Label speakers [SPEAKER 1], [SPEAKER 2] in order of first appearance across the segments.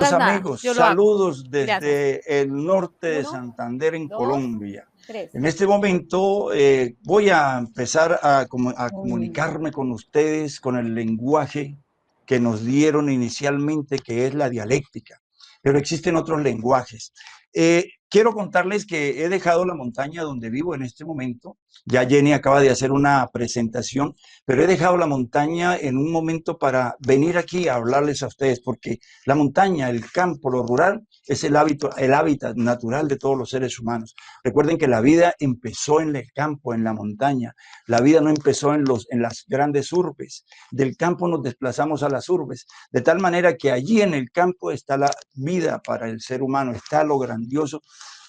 [SPEAKER 1] faltas nada,
[SPEAKER 2] Amigos,
[SPEAKER 1] yo lo hago.
[SPEAKER 2] saludos
[SPEAKER 1] Gracias.
[SPEAKER 2] desde el norte de
[SPEAKER 1] 1,
[SPEAKER 2] Santander, en
[SPEAKER 1] 2,
[SPEAKER 2] Colombia.
[SPEAKER 1] 3.
[SPEAKER 2] En este momento voy a empezar a comunicarme con ustedes con el lenguaje que nos dieron inicialmente, que es la dialéctica, pero existen otros lenguajes. Quiero contarles que he dejado la montaña donde vivo en este momento. Ya Jenny acaba de hacer una presentación, pero he dejado la montaña en un momento para venir aquí a hablarles a ustedes, porque la montaña, el campo, lo rural, es el hábitat natural de todos los seres humanos. Recuerden que la vida empezó en el campo, en la montaña. La vida no empezó en las grandes urbes. Del campo nos desplazamos a las urbes, de tal manera que allí en el campo está la vida para el ser humano, está lo grandioso.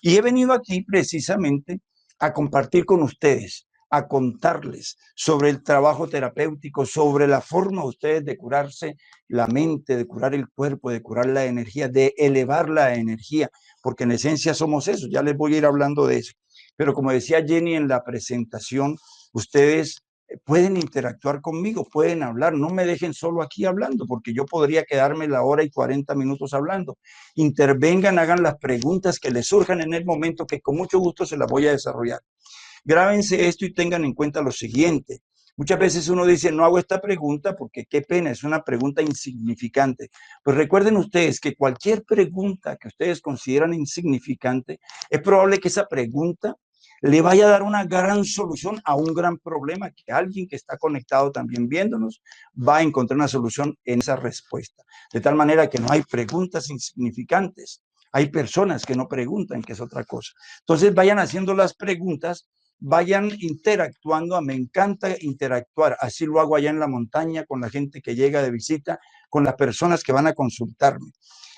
[SPEAKER 2] Y he venido aquí precisamente a compartir con ustedes, a contarles sobre el trabajo terapéutico, sobre la forma de ustedes de curarse la mente, de curar el cuerpo, de curar la energía, de elevar la energía, porque en esencia somos eso. Ya les voy a ir hablando de eso. Pero como decía Jenny en la presentación, ustedes pueden interactuar conmigo, pueden hablar, no me dejen solo aquí hablando, porque yo podría quedarme la hora y 40 minutos hablando. Intervengan, hagan las preguntas que les surjan en el momento, que con mucho gusto se las voy a desarrollar. Grábense esto y tengan en cuenta lo siguiente. Muchas veces uno dice, no hago esta pregunta porque qué pena, es una pregunta insignificante. Pues recuerden ustedes que cualquier pregunta que ustedes consideran insignificante, es probable que esa pregunta le vaya a dar una gran solución a un gran problema, que alguien que está conectado también viéndonos va a encontrar una solución en esa respuesta. De tal manera que no hay preguntas insignificantes. Hay personas que no preguntan, que es otra cosa. Entonces vayan haciendo las preguntas, vayan interactuando. Me encanta interactuar. Así lo hago allá en la montaña con la gente que llega de visita, con las personas que van a consultarme.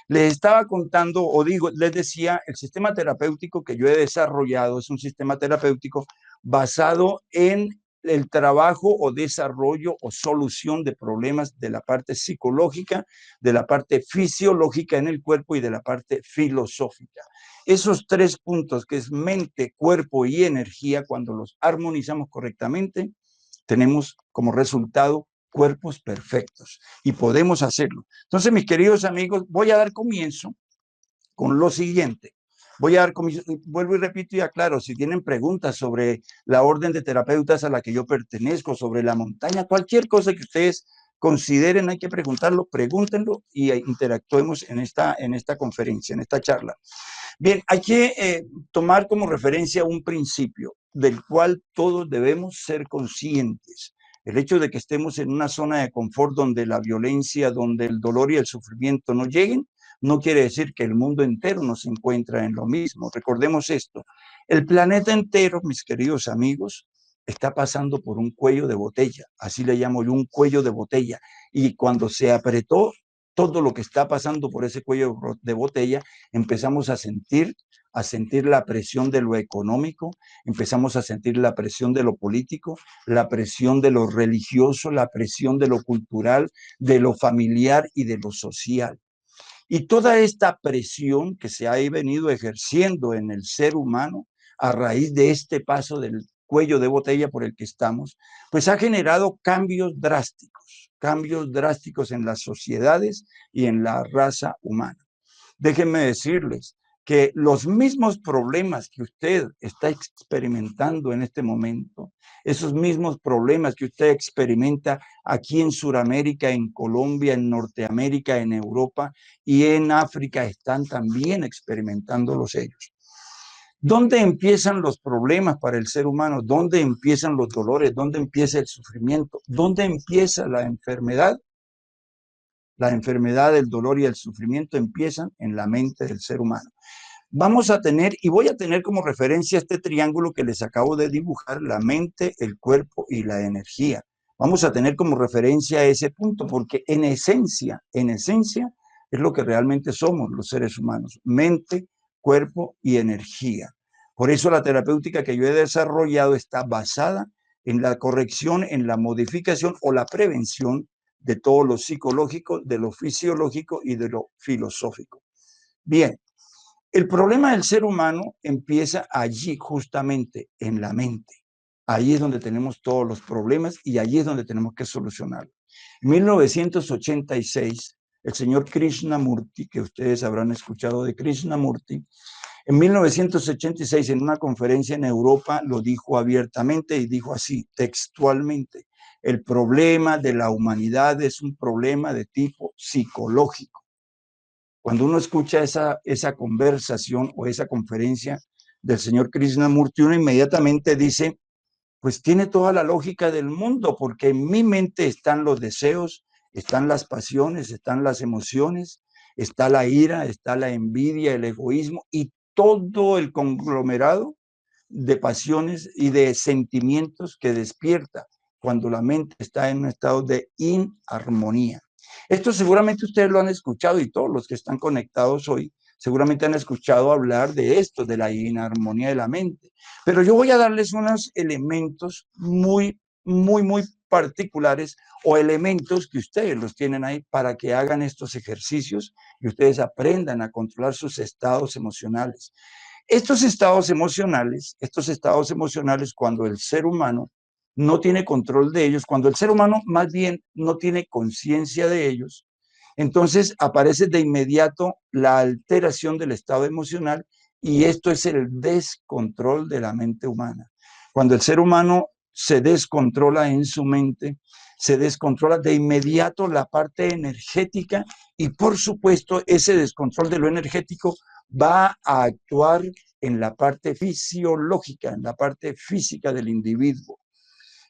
[SPEAKER 2] Les estaba contando, o digo, les decía, el sistema terapéutico que yo he desarrollado es un sistema terapéutico basado en el trabajo o desarrollo o solución de problemas de la parte psicológica, de la parte fisiológica en el cuerpo y de la parte filosófica. Esos tres puntos, que es mente, cuerpo y energía, cuando los armonizamos correctamente, tenemos como resultado cuerpos perfectos y podemos hacerlo. Entonces, mis queridos amigos, voy a dar comienzo con lo siguiente. Voy a dar comienzo, vuelvo y repito y aclaro, si tienen preguntas sobre la orden de terapeutas a la que yo pertenezco, sobre la montaña, cualquier cosa que ustedes consideren, hay que preguntarlo, pregúntenlo y interactuemos en esta conferencia, en esta charla. Bien, hay que tomar como referencia un principio del cual todos debemos ser conscientes. El hecho de que estemos en una zona de confort donde la violencia, donde el dolor y el sufrimiento no lleguen, no quiere decir que el mundo entero no se encuentra en lo mismo. Recordemos esto, el planeta entero, mis queridos amigos, está pasando por un cuello de botella, así le llamo yo, un cuello de botella. Y cuando se apretó todo lo que está pasando por ese cuello de botella, empezamos a sentir la presión de lo económico, empezamos a sentir la presión de lo político, la presión de lo religioso, la presión de lo cultural, de lo familiar y de lo social. Y toda esta presión que se ha venido ejerciendo en el ser humano a raíz de este paso del cuello de botella por el que estamos, pues ha generado cambios drásticos en las sociedades y en la raza humana. Déjenme decirles que los mismos problemas que usted está experimentando en este momento, esos mismos problemas que usted experimenta aquí en Sudamérica, en Colombia, en Norteamérica, en Europa y en África, están también experimentándolos ellos. ¿Dónde empiezan los problemas para el ser humano? ¿Dónde empiezan los dolores? ¿Dónde empieza el sufrimiento? ¿Dónde empieza la enfermedad? La enfermedad, el dolor y el sufrimiento empiezan en la mente del ser humano. Vamos a tener, y voy a tener como referencia este triángulo que les acabo de dibujar, la mente, el cuerpo y la energía. Vamos a tener como referencia ese punto, porque en esencia, es lo que realmente somos los seres humanos, mente, cuerpo y energía. Por eso la terapéutica que yo he desarrollado está basada en la corrección, en la modificación o la prevención de todo lo psicológico, de lo fisiológico y de lo filosófico. Bien, el problema del ser humano empieza allí, justamente en la mente. Allí es donde tenemos todos los problemas y allí es donde tenemos que solucionarlos. En 1986, el señor Krishnamurti, que ustedes habrán escuchado de Krishnamurti, en 1986 en una conferencia en Europa lo dijo abiertamente y dijo así, textualmente, el problema de la humanidad es un problema de tipo psicológico. Cuando uno escucha esa conversación o esa conferencia del señor Krishnamurti, uno inmediatamente dice, pues tiene toda la lógica del mundo, porque en mi mente están los deseos, están las pasiones, están las emociones, está la ira, está la envidia, el egoísmo y todo el conglomerado de pasiones y de sentimientos que despierta cuando la mente está en un estado de inarmonía. Esto seguramente ustedes lo han escuchado y todos los que están conectados hoy seguramente han escuchado hablar de esto, de la inarmonía de la mente. Pero yo voy a darles unos elementos muy particulares o elementos que ustedes los tienen ahí para que hagan estos ejercicios y ustedes aprendan a controlar sus estados emocionales. Estos estados emocionales, cuando el ser humano no tiene control de ellos, cuando el ser humano más bien no tiene conciencia de ellos, entonces aparece de inmediato la alteración del estado emocional y esto es el descontrol de la mente humana. Cuando el ser humano se descontrola en su mente, se descontrola de inmediato la parte energética y por supuesto ese descontrol de lo energético va a actuar en la parte fisiológica, en la parte física del individuo.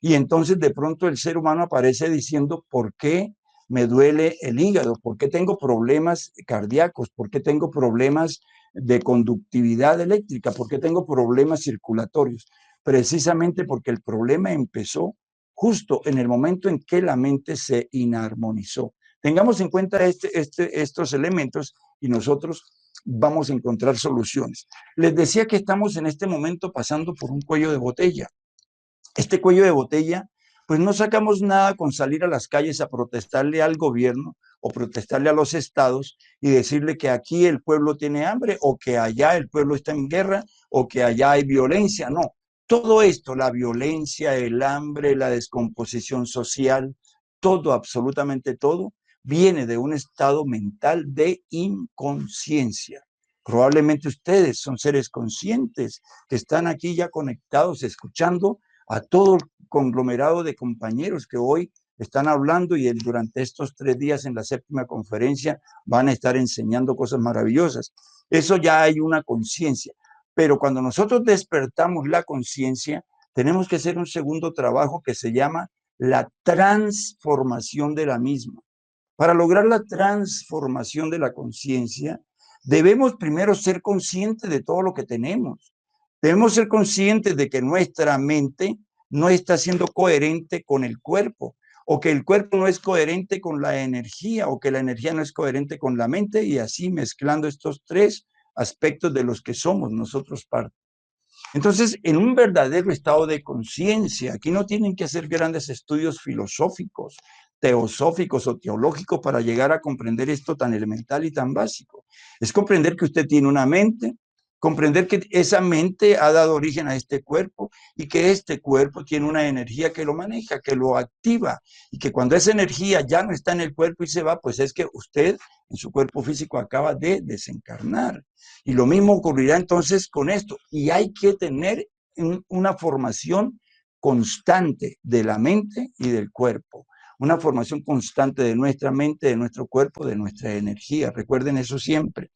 [SPEAKER 2] Y entonces de pronto el ser humano aparece diciendo, ¿por qué me duele el hígado? ¿Por qué tengo problemas cardíacos? ¿Por qué tengo problemas de conductividad eléctrica? ¿Por qué tengo problemas circulatorios? Precisamente porque el problema empezó justo en el momento en que la mente se inarmonizó. Tengamos en cuenta estos elementos y nosotros vamos a encontrar soluciones. Les decía que estamos en este momento pasando por un cuello de botella. Este cuello de botella, pues no sacamos nada con salir a las calles a protestarle al gobierno o protestarle a los estados y decirle que aquí el pueblo tiene hambre o que allá el pueblo está en guerra o que allá hay violencia. No, todo esto, la violencia, el hambre, la descomposición social, todo, absolutamente todo, viene de un estado mental de inconsciencia. Probablemente ustedes son seres conscientes que están aquí ya conectados, escuchando a todo el conglomerado de compañeros que hoy están hablando y durante estos 3 días en la 7ª conferencia van a estar enseñando cosas maravillosas. Eso ya hay una conciencia. Pero cuando nosotros despertamos la conciencia, tenemos que hacer un segundo trabajo que se llama la transformación de la misma. Para lograr la transformación de la conciencia, debemos primero ser conscientes de todo lo que tenemos. Debemos ser conscientes de que nuestra mente no está siendo coherente con el cuerpo, o que el cuerpo no es coherente con la energía, o que la energía no es coherente con la mente, y así mezclando estos 3 aspectos de los que somos nosotros parte. Entonces, en un verdadero estado de conciencia, aquí no tienen que hacer grandes estudios filosóficos, teosóficos o teológicos para llegar a comprender esto tan elemental y tan básico. Es comprender que usted tiene una mente, comprender que esa mente ha dado origen a este cuerpo y que este cuerpo tiene una energía que lo maneja, que lo activa y que cuando esa energía ya no está en el cuerpo y se va, pues es que usted en su cuerpo físico acaba de desencarnar. Y lo mismo ocurrirá entonces con esto. Y hay que tener una formación constante de la mente y del cuerpo. Una formación constante de nuestra mente, de nuestro cuerpo, de nuestra energía. Recuerden eso siempre.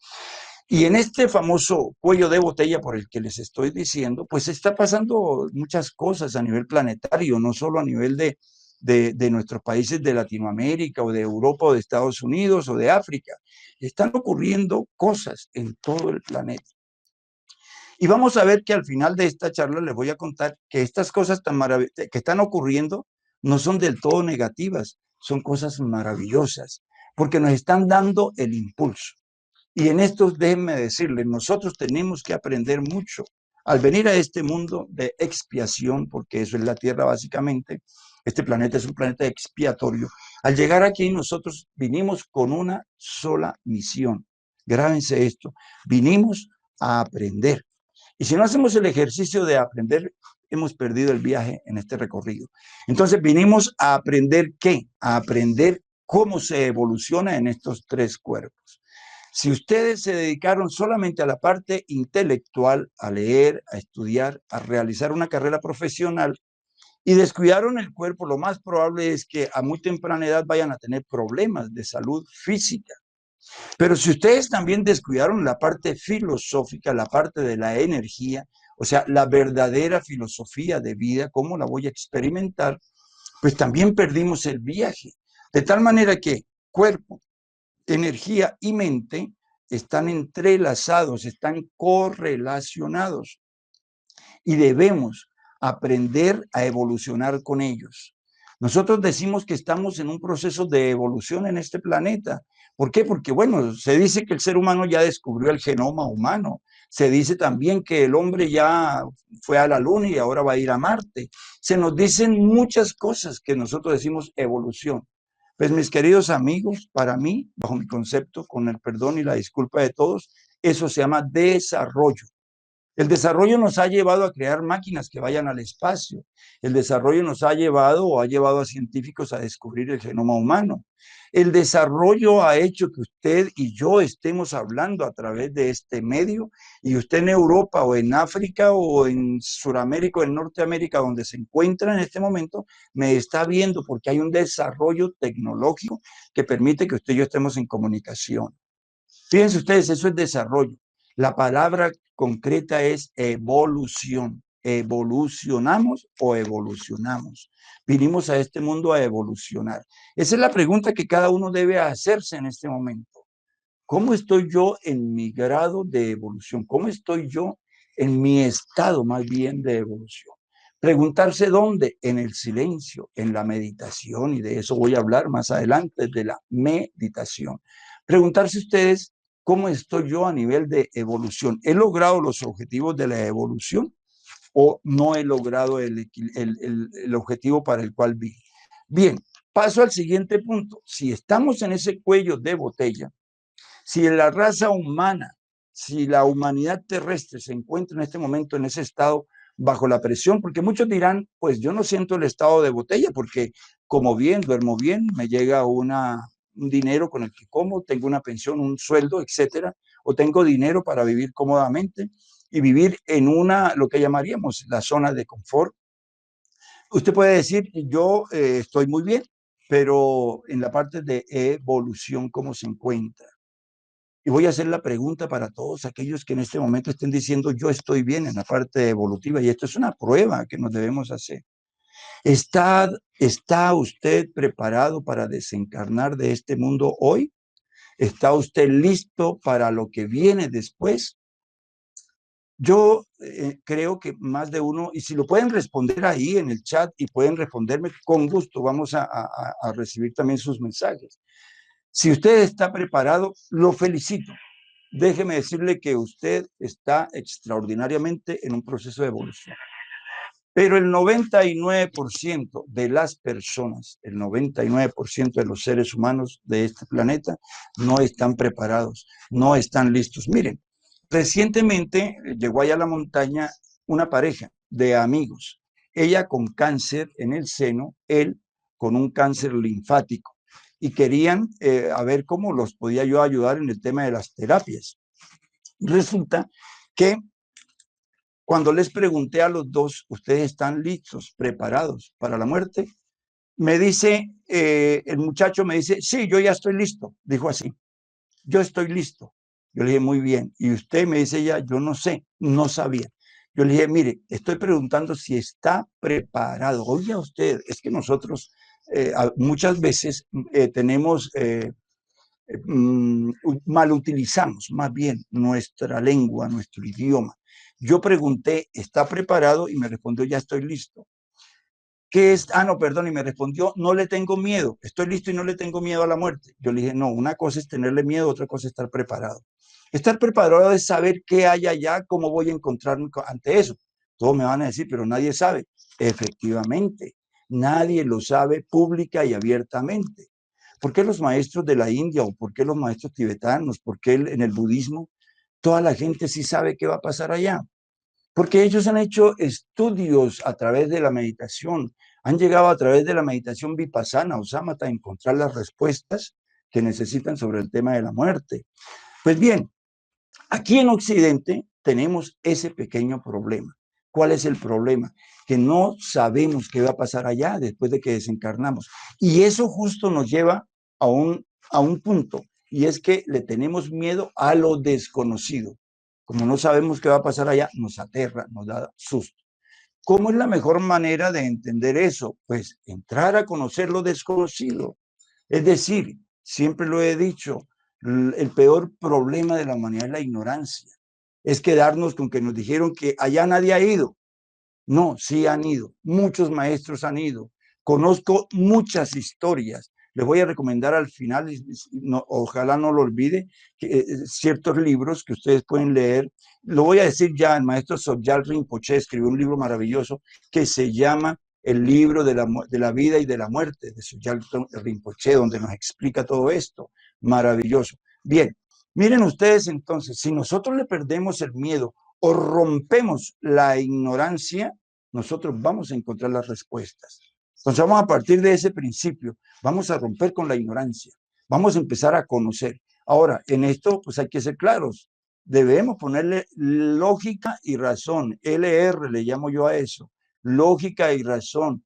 [SPEAKER 2] Y en este famoso cuello de botella por el que les estoy diciendo, pues está pasando muchas cosas a nivel planetario, no solo a nivel de nuestros países de Latinoamérica o de Europa o de Estados Unidos o de África. Están ocurriendo cosas en todo el planeta. Y vamos a ver que al final de esta charla les voy a contar que estas cosas tan maravillosas que están ocurriendo no son del todo negativas, son cosas maravillosas, porque nos están dando el impulso. Y en esto déjenme decirles, nosotros tenemos que aprender mucho. Al venir a este mundo de expiación, porque eso es la Tierra básicamente, este planeta es un planeta expiatorio, al llegar aquí nosotros vinimos con una sola misión. Grábense esto, vinimos a aprender. Y si no hacemos el ejercicio de aprender, hemos perdido el viaje en este recorrido. Entonces vinimos a aprender ¿qué? A aprender cómo se evoluciona en estos tres cuerpos. Si ustedes se dedicaron solamente a la parte intelectual, a leer, a estudiar, a realizar una carrera profesional y descuidaron el cuerpo, lo más probable es que a muy temprana edad vayan a tener problemas de salud física. Pero si ustedes también descuidaron la parte filosófica, la parte de la energía, o sea, la verdadera filosofía de vida, cómo la voy a experimentar, pues también perdimos el viaje. De tal manera que cuerpo, energía y mente están entrelazados, están correlacionados y debemos aprender a evolucionar con ellos. Nosotros decimos que estamos en un proceso de evolución en este planeta. ¿Por qué? Porque, bueno, se dice que el ser humano ya descubrió el genoma humano. Se dice también que el hombre ya fue a la luna y ahora va a ir a Marte. Se nos dicen muchas cosas que nosotros decimos evolución. Pues mis queridos amigos, para mí, bajo mi concepto, con el perdón y la disculpa de todos, eso se llama desarrollo. El desarrollo nos ha llevado a crear máquinas que vayan al espacio. El desarrollo nos ha llevado o ha llevado a científicos a descubrir el genoma humano. El desarrollo ha hecho que usted y yo estemos hablando a través de este medio y usted en Europa o en África o en Sudamérica o en Norteamérica, donde se encuentra en este momento, me está viendo porque hay un desarrollo tecnológico que permite que usted y yo estemos en comunicación. Fíjense ustedes, eso es desarrollo. La palabra concreta es evolución. ¿Evolucionamos o evolucionamos? Vinimos a este mundo a evolucionar. Esa es la pregunta que cada uno debe hacerse en este momento. ¿Cómo estoy yo en mi grado de evolución? ¿Cómo estoy yo en mi estado más bien de evolución? Preguntarse dónde, en el silencio, en la meditación, y de eso voy a hablar más adelante, de la meditación. Preguntarse ustedes cómo estoy yo a nivel de evolución. ¿He logrado los objetivos de la evolución o no he logrado el objetivo para el cual vi? Bien, paso al siguiente punto. Si estamos en ese cuello de botella, si la raza humana, si la humanidad terrestre se encuentra en este momento en ese estado bajo la presión, porque muchos dirán, pues yo no siento el estado de botella porque como bien, duermo bien, me llega un dinero con el que como, tengo una pensión, un sueldo, etcétera, o tengo dinero para vivir cómodamente y vivir en lo que llamaríamos la zona de confort. Usted puede decir, yo estoy muy bien, pero en la parte de evolución, ¿cómo se encuentra? Y voy a hacer la pregunta para todos aquellos que en este momento estén diciendo yo estoy bien en la parte evolutiva y esto es una prueba que nos debemos hacer. ¿Está usted preparado para desencarnar de este mundo hoy? ¿Está usted listo para lo que viene después? Yo creo que más de uno, y si lo pueden responder ahí en el chat y pueden responderme con gusto, vamos a recibir también sus mensajes. Si usted está preparado, lo felicito. Déjeme decirle que usted está extraordinariamente en un proceso de evolución. Pero el 99% de las personas, el 99% de los seres humanos de este planeta no están preparados, no están listos. Miren, recientemente llegó allá a la montaña una pareja de amigos, ella con cáncer en el seno, él con un cáncer linfático, y querían a ver cómo los podía yo ayudar en el tema de las terapias. Resulta que cuando les pregunté a los dos, ¿ustedes están listos, preparados para la muerte? Me dice, el muchacho me dice, sí, yo ya estoy listo. Dijo así, yo estoy listo. Yo le dije, muy bien. Y usted me dice ya, yo no sé, no sabía. Yo le dije, mire, estoy preguntando si está preparado. Oiga usted, es que nosotros muchas veces tenemos malutilizamos más bien nuestra lengua, nuestro idioma. Yo pregunté, ¿está preparado? Y me respondió, ya estoy listo. ¿Qué es? Ah, no, perdón, y me respondió, no le tengo miedo, estoy listo y no le tengo miedo a la muerte. Yo le dije, no, una cosa es tenerle miedo, otra cosa es estar preparado. Estar preparado es saber qué hay allá, cómo voy a encontrarme ante eso. Todos me van a decir, pero nadie sabe. Efectivamente, nadie lo sabe pública y abiertamente. ¿Por qué los maestros de la India o por qué los maestros tibetanos? ¿Por qué en el budismo toda la gente sí sabe qué va a pasar allá? Porque ellos han hecho estudios a través de la meditación, Han llegado a través de la meditación vipassana o samatha a encontrar las respuestas que necesitan sobre el tema de la muerte. Pues bien, aquí en Occidente tenemos ese pequeño problema. ¿Cuál es el problema? Que no sabemos qué va a pasar allá después de que desencarnamos. Y eso justo nos lleva a un punto, y es que le tenemos miedo a lo desconocido. Como no sabemos qué va a pasar allá, nos aterra, nos da susto. ¿Cómo es la mejor manera de entender eso? Pues entrar a conocer lo desconocido. Es decir, siempre lo he dicho, el peor problema de la humanidad es la ignorancia. Es quedarnos con que nos dijeron que allá nadie ha ido. No, sí han ido. Muchos maestros han ido. Conozco muchas historias. Les voy a recomendar al final, ojalá no lo olvide, ciertos libros que ustedes pueden leer. Lo voy a decir ya, el maestro Sogyal Rinpoche escribió un libro maravilloso que se llama El libro de la vida y de la muerte de Sogyal Rinpoche, donde nos explica todo esto. Maravilloso. Bien, miren ustedes entonces, si nosotros le perdemos el miedo o rompemos la ignorancia, nosotros vamos a encontrar las respuestas. Entonces vamos a partir de ese principio, vamos a romper con la ignorancia, vamos a empezar a conocer. Ahora, en esto pues hay que ser claros, debemos ponerle lógica y razón, LR le llamo yo a eso, lógica y razón,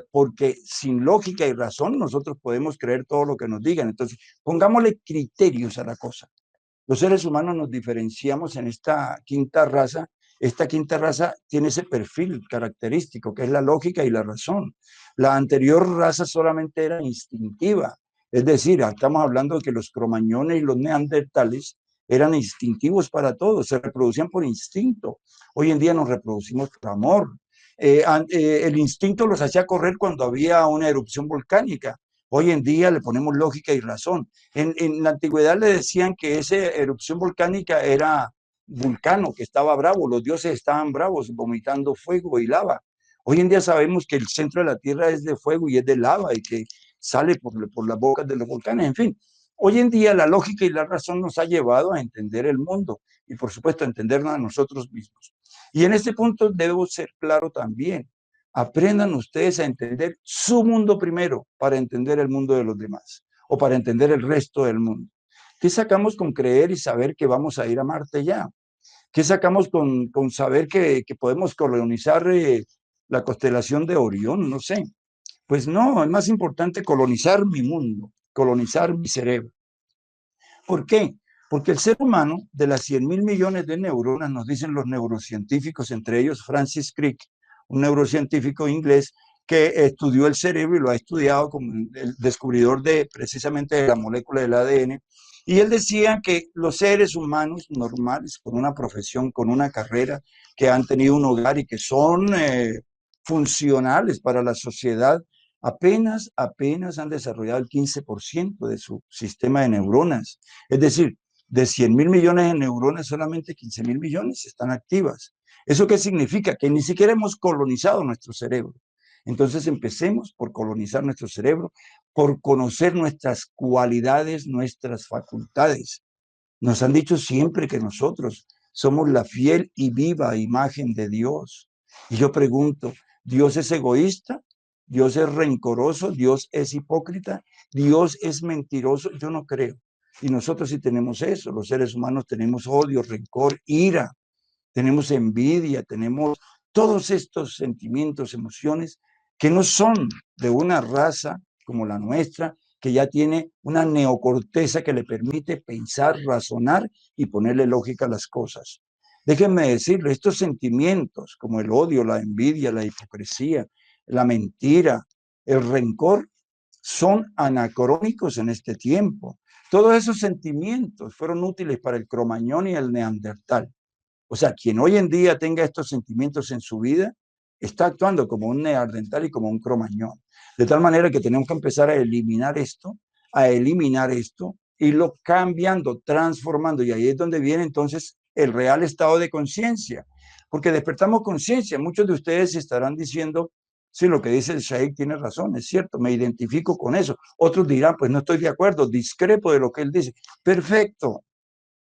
[SPEAKER 2] porque sin lógica y razón nosotros podemos creer todo lo que nos digan. Entonces, pongámosle criterios a la cosa. Los seres humanos nos diferenciamos en esta quinta raza. Esta quinta raza tiene ese perfil característico, que es la lógica y la razón. La anterior raza solamente era instintiva. Es decir, estamos hablando de que los cromañones y los neandertales eran instintivos para todo, se reproducían por instinto. Hoy en día nos reproducimos por amor. El instinto los hacía correr cuando había una erupción volcánica. Hoy en día le ponemos lógica y razón. En la antigüedad le decían que esa erupción volcánica era Vulcano, que estaba bravo, los dioses estaban bravos, vomitando fuego y lava. Hoy en día sabemos que el centro de la Tierra es de fuego y es de lava y que sale por las bocas de los volcanes. En fin, hoy en día la lógica y la razón nos ha llevado a entender el mundo y por supuesto a entendernos a nosotros mismos. Y en este punto debo ser claro también. Aprendan ustedes a entender su mundo primero para entender el mundo de los demás o para entender el resto del mundo. ¿Qué sacamos con creer y saber que vamos a ir a Marte ya? ¿Qué sacamos con saber que podemos colonizar la constelación de Orión? No sé. Pues no, es más importante colonizar mi mundo, colonizar mi cerebro. ¿Por qué? Porque el ser humano, de las 100.000 millones de neuronas, nos dicen los neurocientíficos, entre ellos Francis Crick, un neurocientífico inglés que estudió el cerebro y lo ha estudiado como el descubridor de precisamente de la molécula del ADN. Y él decía que los seres humanos normales, con una profesión, con una carrera, que han tenido un hogar y que son funcionales para la sociedad, apenas han desarrollado el 15% de su sistema de neuronas. Es decir, de 100.000 millones de neuronas, solamente 15.000 millones están activas. ¿Eso qué significa? Que ni siquiera hemos colonizado nuestro cerebro. Entonces empecemos por colonizar nuestro cerebro, por conocer nuestras cualidades, nuestras facultades. Nos han dicho siempre que nosotros somos la fiel y viva imagen de Dios. Y yo pregunto, ¿Dios es egoísta? ¿Dios es rencoroso? ¿Dios es hipócrita? ¿Dios es mentiroso? Yo no creo. Y nosotros sí tenemos eso. Los seres humanos tenemos odio, rencor, ira, tenemos envidia, tenemos todos estos sentimientos, emociones que no son de una raza como la nuestra, que ya tiene una neocorteza que le permite pensar, razonar y ponerle lógica a las cosas. Déjenme decirle, estos sentimientos como el odio, la envidia, la hipocresía, la mentira, el rencor, son anacrónicos en este tiempo. Todos esos sentimientos fueron útiles para el cromañón y el neandertal. O sea, quien hoy en día tenga estos sentimientos en su vida, está actuando como un neandertal y como un cromañón. De tal manera que tenemos que empezar a eliminar esto, irlo cambiando, transformando. Y ahí es donde viene entonces el real estado de conciencia. Porque despertamos conciencia. Muchos de ustedes estarán diciendo, sí, lo que dice el Sheikh tiene razón, es cierto, me identifico con eso. Otros dirán, pues no estoy de acuerdo, discrepo de lo que él dice. Perfecto.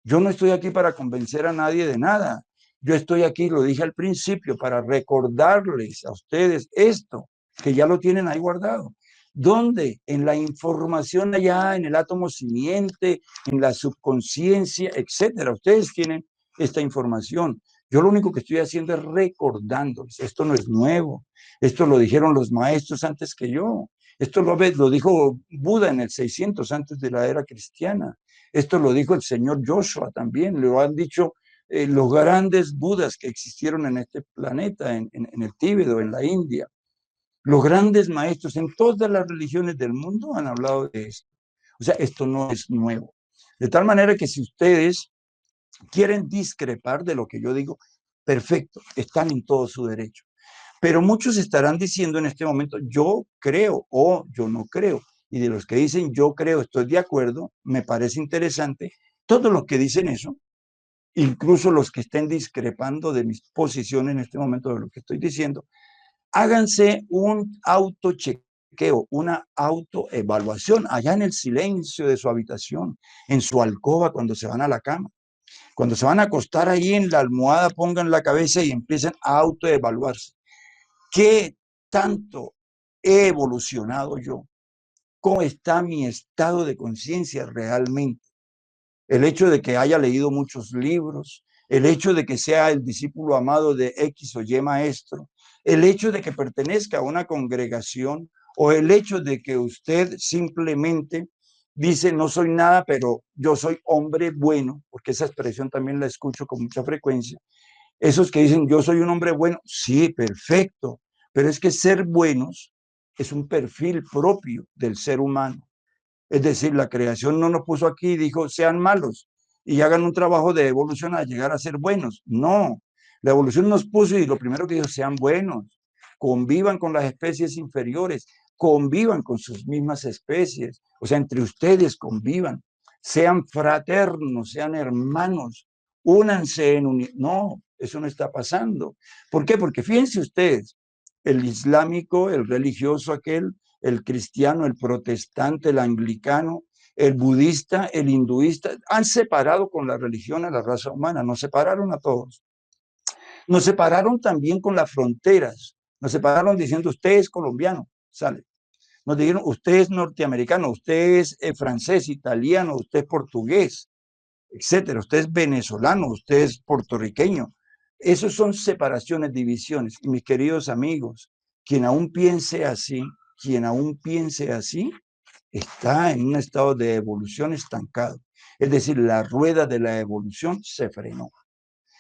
[SPEAKER 2] Yo no estoy aquí para convencer a nadie de nada. Yo estoy aquí, lo dije al principio, para recordarles a ustedes esto. que ya lo tienen ahí guardado. ¿Dónde? En la información allá, en el átomo simiente, en la subconsciencia, etcétera. Ustedes tienen esta información. Yo lo único que estoy haciendo es recordándoles. Esto no es nuevo. Esto lo dijeron los maestros antes que yo. Esto lo dijo Buda en el 600 antes de la era cristiana. Esto lo dijo el señor Joshua también. Lo han dicho los grandes Budas que existieron en este planeta, en el Tíbet o en la India. Los grandes maestros en todas las religiones del mundo han hablado de esto. O sea, esto no es nuevo. De tal manera que si ustedes quieren discrepar de lo que yo digo, perfecto, están en todo su derecho. Pero muchos estarán diciendo en este momento, yo creo o yo no creo. Y de los que dicen yo creo, estoy de acuerdo, me parece interesante, todos los que dicen eso, incluso los que estén discrepando de mis posiciones en este momento de lo que estoy diciendo, háganse un autochequeo, una autoevaluación allá en el silencio de su habitación, en su alcoba cuando se van a la cama. Cuando se van a acostar ahí en la almohada, pongan la cabeza y empiecen a autoevaluarse. ¿Qué tanto he evolucionado yo? ¿Cómo está mi estado de conciencia realmente? El hecho de que haya leído muchos libros, el hecho de que sea el discípulo amado de X o Y maestro, el hecho de que pertenezca a una congregación o el hecho de que usted simplemente dice no soy nada, pero yo soy hombre bueno, porque esa expresión también la escucho con mucha frecuencia. Esos que dicen yo soy un hombre bueno, sí, perfecto, pero es que ser buenos es un perfil propio del ser humano. Es decir, la creación no nos puso aquí y dijo, sean malos y hagan un trabajo de evolución a llegar a ser buenos. No, la evolución nos puso y lo primero que dijo, sean buenos, convivan con las especies inferiores, convivan con sus mismas especies, o sea, entre ustedes convivan, sean fraternos, sean hermanos, únanse en unidad. No, eso no está pasando. ¿Por qué? Porque fíjense ustedes, el islámico, el religioso aquel, el cristiano, el protestante, el anglicano, el budista, el hinduista, han separado con la religión a la raza humana, nos separaron a todos. Nos separaron también con las fronteras, nos separaron diciendo usted es colombiano, sale. Nos dijeron usted es norteamericano, usted es francés, italiano, usted es portugués, etcétera, usted es venezolano, usted es puertorriqueño. Esos son separaciones, divisiones. Y mis queridos amigos, quien aún piense así, quien aún piense así, está en un estado de evolución estancado. Es decir, la rueda de la evolución se frenó.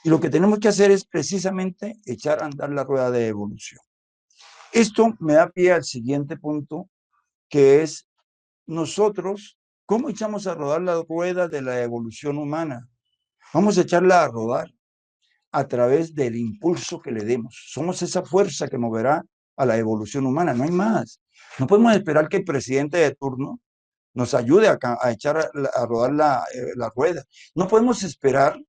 [SPEAKER 2] Y lo que tenemos que hacer es precisamente echar a andar la rueda de evolución. Esto me da pie al siguiente punto, que es nosotros, ¿cómo echamos a rodar la rueda de la evolución humana? Vamos a echarla a rodar a través del impulso que le demos. Somos esa fuerza que moverá a la evolución humana, no hay más. No podemos esperar que el presidente de turno nos ayude a echar a rodar la rueda. No podemos esperar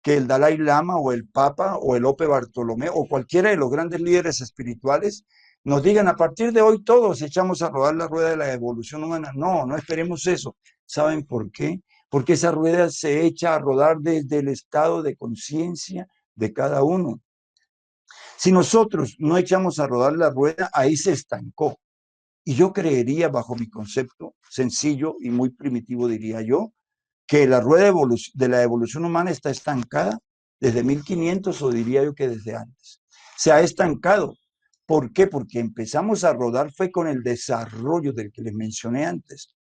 [SPEAKER 2] que el Dalai Lama o el Papa o el Ope Bartolomé o cualquiera de los grandes líderes espirituales nos digan a partir de hoy todos echamos a rodar la rueda de la evolución humana. No, no esperemos eso. ¿Saben por qué? Porque esa rueda se echa a rodar desde el estado de conciencia de cada uno. Si nosotros no echamos a rodar la rueda, ahí se estancó. Y yo creería, bajo mi concepto sencillo y muy primitivo, diría yo, que la rueda de la evolución humana está estancada desde 1500 o diría yo que desde antes. Se ha estancado. ¿Por qué? Porque empezamos a rodar fue con el desarrollo del que les mencioné antes.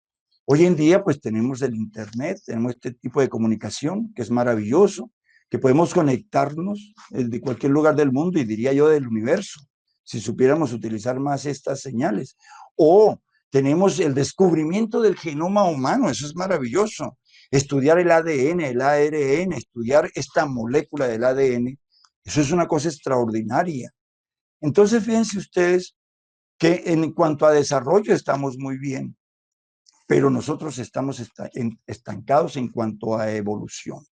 [SPEAKER 2] Hoy en día pues tenemos el internet, tenemos este tipo de comunicación que es maravilloso, que podemos conectarnos de cualquier lugar del mundo y diría yo del universo, si supiéramos utilizar más estas señales. O tenemos el descubrimiento del genoma humano, eso es maravilloso. Estudiar el ADN, el ARN, estudiar esta molécula del ADN, eso es una cosa extraordinaria. Entonces fíjense ustedes que en cuanto a desarrollo estamos muy bien, pero nosotros estamos estancados en cuanto a evolución.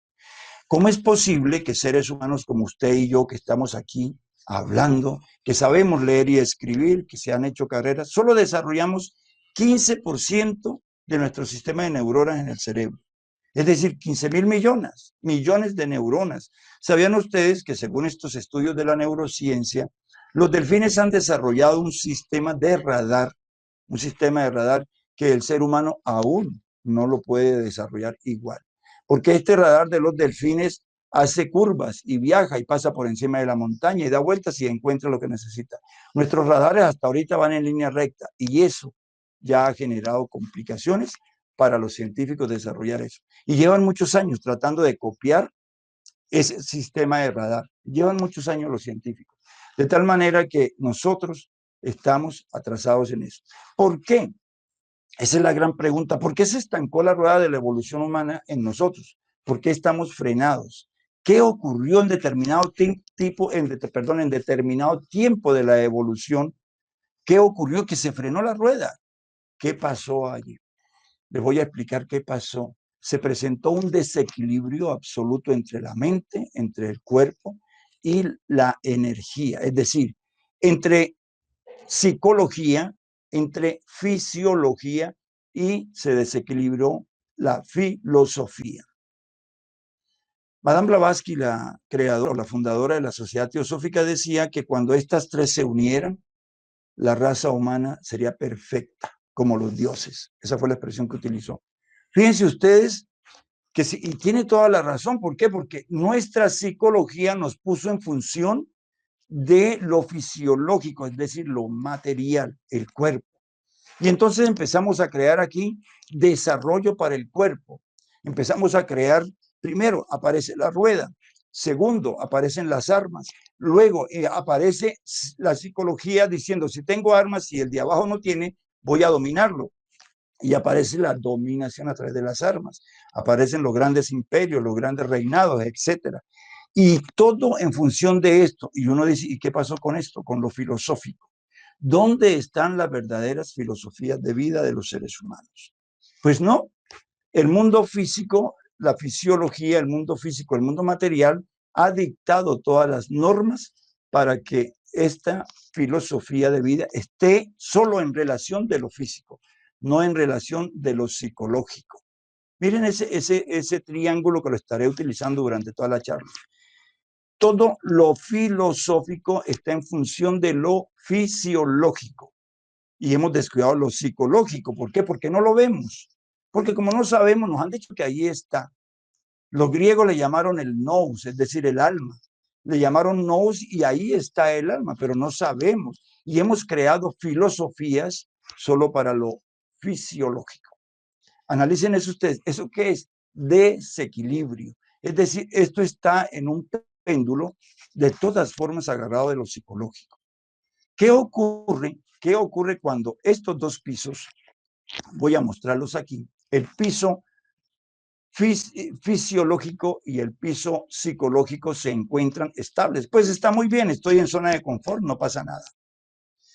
[SPEAKER 2] ¿Cómo es posible que seres humanos como usted y yo, que estamos aquí hablando, que sabemos leer y escribir, que se han hecho carreras, solo desarrollamos 15% de nuestro sistema de neuronas en el cerebro? Es decir, 15.000 millones de neuronas. ¿Sabían ustedes que según estos estudios de la neurociencia, Los delfines han desarrollado un sistema de radar que el ser humano aún no lo puede desarrollar igual. Porque este radar de los delfines hace curvas y viaja y pasa por encima de la montaña y da vueltas y encuentra lo que necesita. Nuestros radares hasta ahorita van en línea recta y eso ya ha generado complicaciones para los científicos desarrollar eso. Y llevan muchos años tratando de copiar ese sistema de radar. Llevan muchos años los científicos. De tal manera que nosotros estamos atrasados en eso. ¿Por qué? Esa es la gran pregunta. ¿Por qué se estancó la rueda de la evolución humana en nosotros? ¿Por qué estamos frenados? ¿Qué ocurrió en determinado en determinado tiempo de la evolución? ¿Qué ocurrió que se frenó la rueda? ¿Qué pasó allí? Les voy a explicar qué pasó. Se presentó un desequilibrio absoluto entre la mente, entre el cuerpo y la energía, es decir, entre psicología, entre fisiología y se desequilibró la filosofía. Madame Blavatsky, la creadora o la fundadora de la Sociedad Teosófica, decía que cuando estas tres se unieran, la raza humana sería perfecta, como los dioses. Esa fue la expresión que utilizó. Fíjense ustedes que sí, y tiene toda la razón. ¿Por qué? Porque nuestra psicología nos puso en función de lo fisiológico, es decir, lo material, el cuerpo. Y entonces empezamos a crear aquí desarrollo para el cuerpo. Empezamos a crear, primero aparece la rueda, segundo aparecen las armas, luego aparece la psicología diciendo, si tengo armas y el de abajo no tiene, voy a dominarlo. Y aparece la dominación a través de las armas, aparecen los grandes imperios, los grandes reinados, etcétera. Y todo en función de esto. Y uno dice, ¿y qué pasó con esto? Con lo filosófico. ¿Dónde están las verdaderas filosofías de vida de los seres humanos? Pues no, el mundo físico, la fisiología, el mundo físico, el mundo material ha dictado todas las normas para que esta filosofía de vida esté solo en relación de lo físico, no en relación de lo psicológico. Miren ese triángulo que lo estaré utilizando durante toda la charla. Todo lo filosófico está en función de lo fisiológico y hemos descuidado lo psicológico. ¿Por qué? Porque no lo vemos. Porque como no sabemos, nos han dicho que ahí está. Los griegos le llamaron el nous, es decir, el alma. Le llamaron nous y ahí está el alma, pero no sabemos. Y hemos creado filosofías solo para lo fisiológico. Analicen eso ustedes. ¿Eso qué es? Desequilibrio. Es decir, esto está en un péndulo de todas formas agarrado de lo psicológico. ¿Qué ocurre? ¿Qué ocurre cuando estos dos pisos, voy a mostrarlos aquí, el piso fisiológico y el piso psicológico se encuentran estables? Pues está muy bien, estoy en zona de confort, no pasa nada.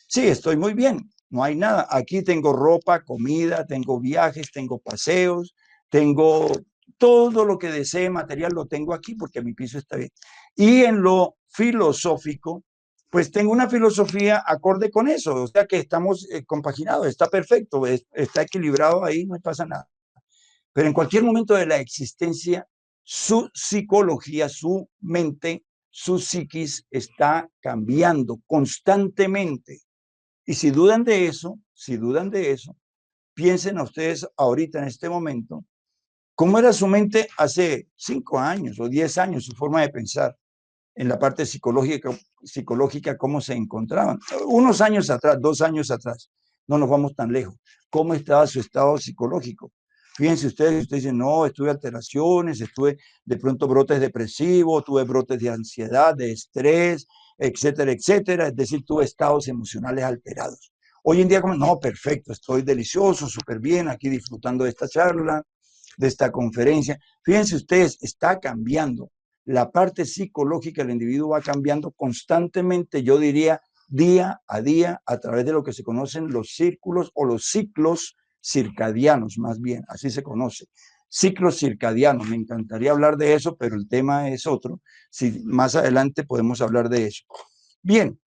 [SPEAKER 2] Sí, estoy muy bien, no hay nada. Aquí tengo ropa, comida, tengo viajes, tengo paseos, tengo todo lo que desee material, lo tengo aquí porque mi piso está bien. Y en lo filosófico, pues tengo una filosofía acorde con eso, o sea que estamos compaginados, está perfecto, está equilibrado ahí, no pasa nada. Pero en cualquier momento de la existencia, su psicología, su mente, su psiquis está cambiando constantemente. Y si dudan de eso, piensen a ustedes ahorita en este momento, ¿cómo era su mente hace 5 años o 10 años, su forma de pensar en la parte psicológica, cómo se encontraban? Unos años atrás, 2 años atrás, no nos vamos tan lejos. ¿Cómo estaba su estado psicológico? Fíjense ustedes dicen, no, estuve alteraciones, estuve de pronto brotes depresivos, tuve brotes de ansiedad, de estrés, etcétera, etcétera. Es decir, tuve estados emocionales alterados. Hoy en día, como, no, perfecto, estoy delicioso, súper bien, aquí disfrutando de esta charla, de esta conferencia. Fíjense ustedes, está cambiando. La parte psicológica del individuo va cambiando constantemente, yo diría, día a día, a través de lo que se conocen los círculos o los ciclos circadianos, más bien, así se conoce. Ciclos circadianos, me encantaría hablar de eso, pero el tema es otro. Si más adelante podemos hablar de eso. Bien,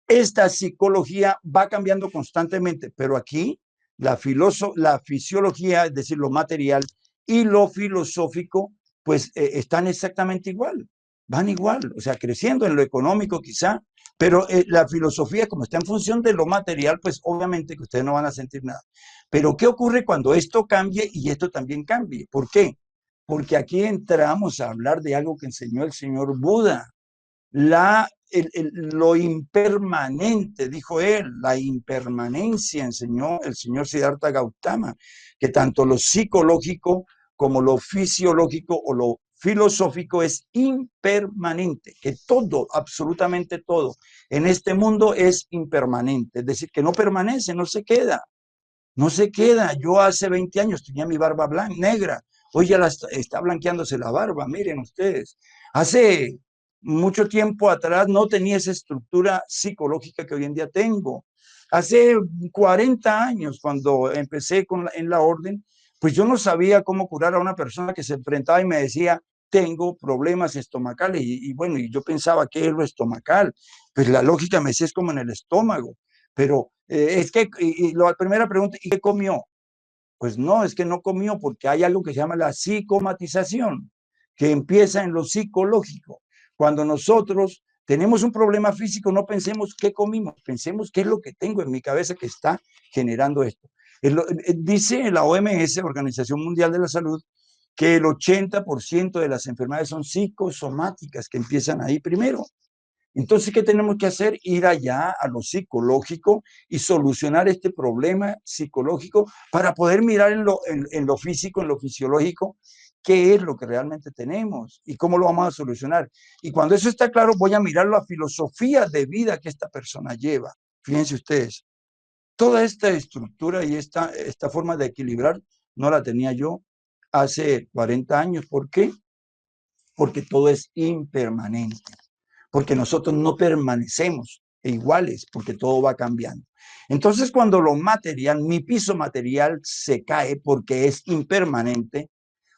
[SPEAKER 2] esta psicología va cambiando constantemente, pero aquí la fisiología, es decir, lo material y lo filosófico, pues están exactamente igual, van igual, o sea, creciendo en lo económico quizá, Pero la filosofía, como está en función de lo material, pues obviamente que ustedes no van a sentir nada. Pero ¿qué ocurre cuando esto cambie y esto también cambie? ¿Por qué? Porque aquí entramos a hablar de algo que enseñó el señor Buda, lo impermanente, dijo él, la impermanencia enseñó el señor Siddhartha Gautama, que tanto lo psicológico como lo fisiológico o lo filosófico es impermanente, que todo, absolutamente todo en este mundo es impermanente, es decir, que no permanece, no se queda. No se queda. Yo hace 20 años tenía mi barba blanca, negra. Hoy ya está blanqueándose la barba, miren ustedes. Hace mucho tiempo atrás no tenía esa estructura psicológica que hoy en día tengo. Hace 40 años, cuando empecé en la orden, pues yo no sabía cómo curar a una persona que se enfrentaba y me decía, tengo problemas estomacales. Y bueno, y yo pensaba, ¿qué es lo estomacal? Pues la lógica me decía, es como en el estómago. Pero es que, la primera pregunta, ¿y qué comió? Pues no, es que no comió porque hay algo que se llama la psicomatización, que empieza en lo psicológico. Cuando nosotros tenemos un problema físico, no pensemos qué comimos, pensemos qué es lo que tengo en mi cabeza que está generando esto. Dice la OMS, Organización Mundial de la Salud, que el 80% de las enfermedades son psicosomáticas, que empiezan ahí primero. Entonces, ¿qué tenemos que hacer? Ir allá a lo psicológico y solucionar este problema psicológico para poder mirar en lo físico, en lo fisiológico, qué es lo que realmente tenemos y cómo lo vamos a solucionar. Y cuando eso está claro, voy a mirar la filosofía de vida que esta persona lleva. Fíjense ustedes, toda esta estructura y esta forma de equilibrar no la tenía yo hace 40 años. ¿Por qué? Porque todo es impermanente, porque nosotros no permanecemos iguales, porque todo va cambiando. Entonces, cuando lo material, mi piso material se cae porque es impermanente,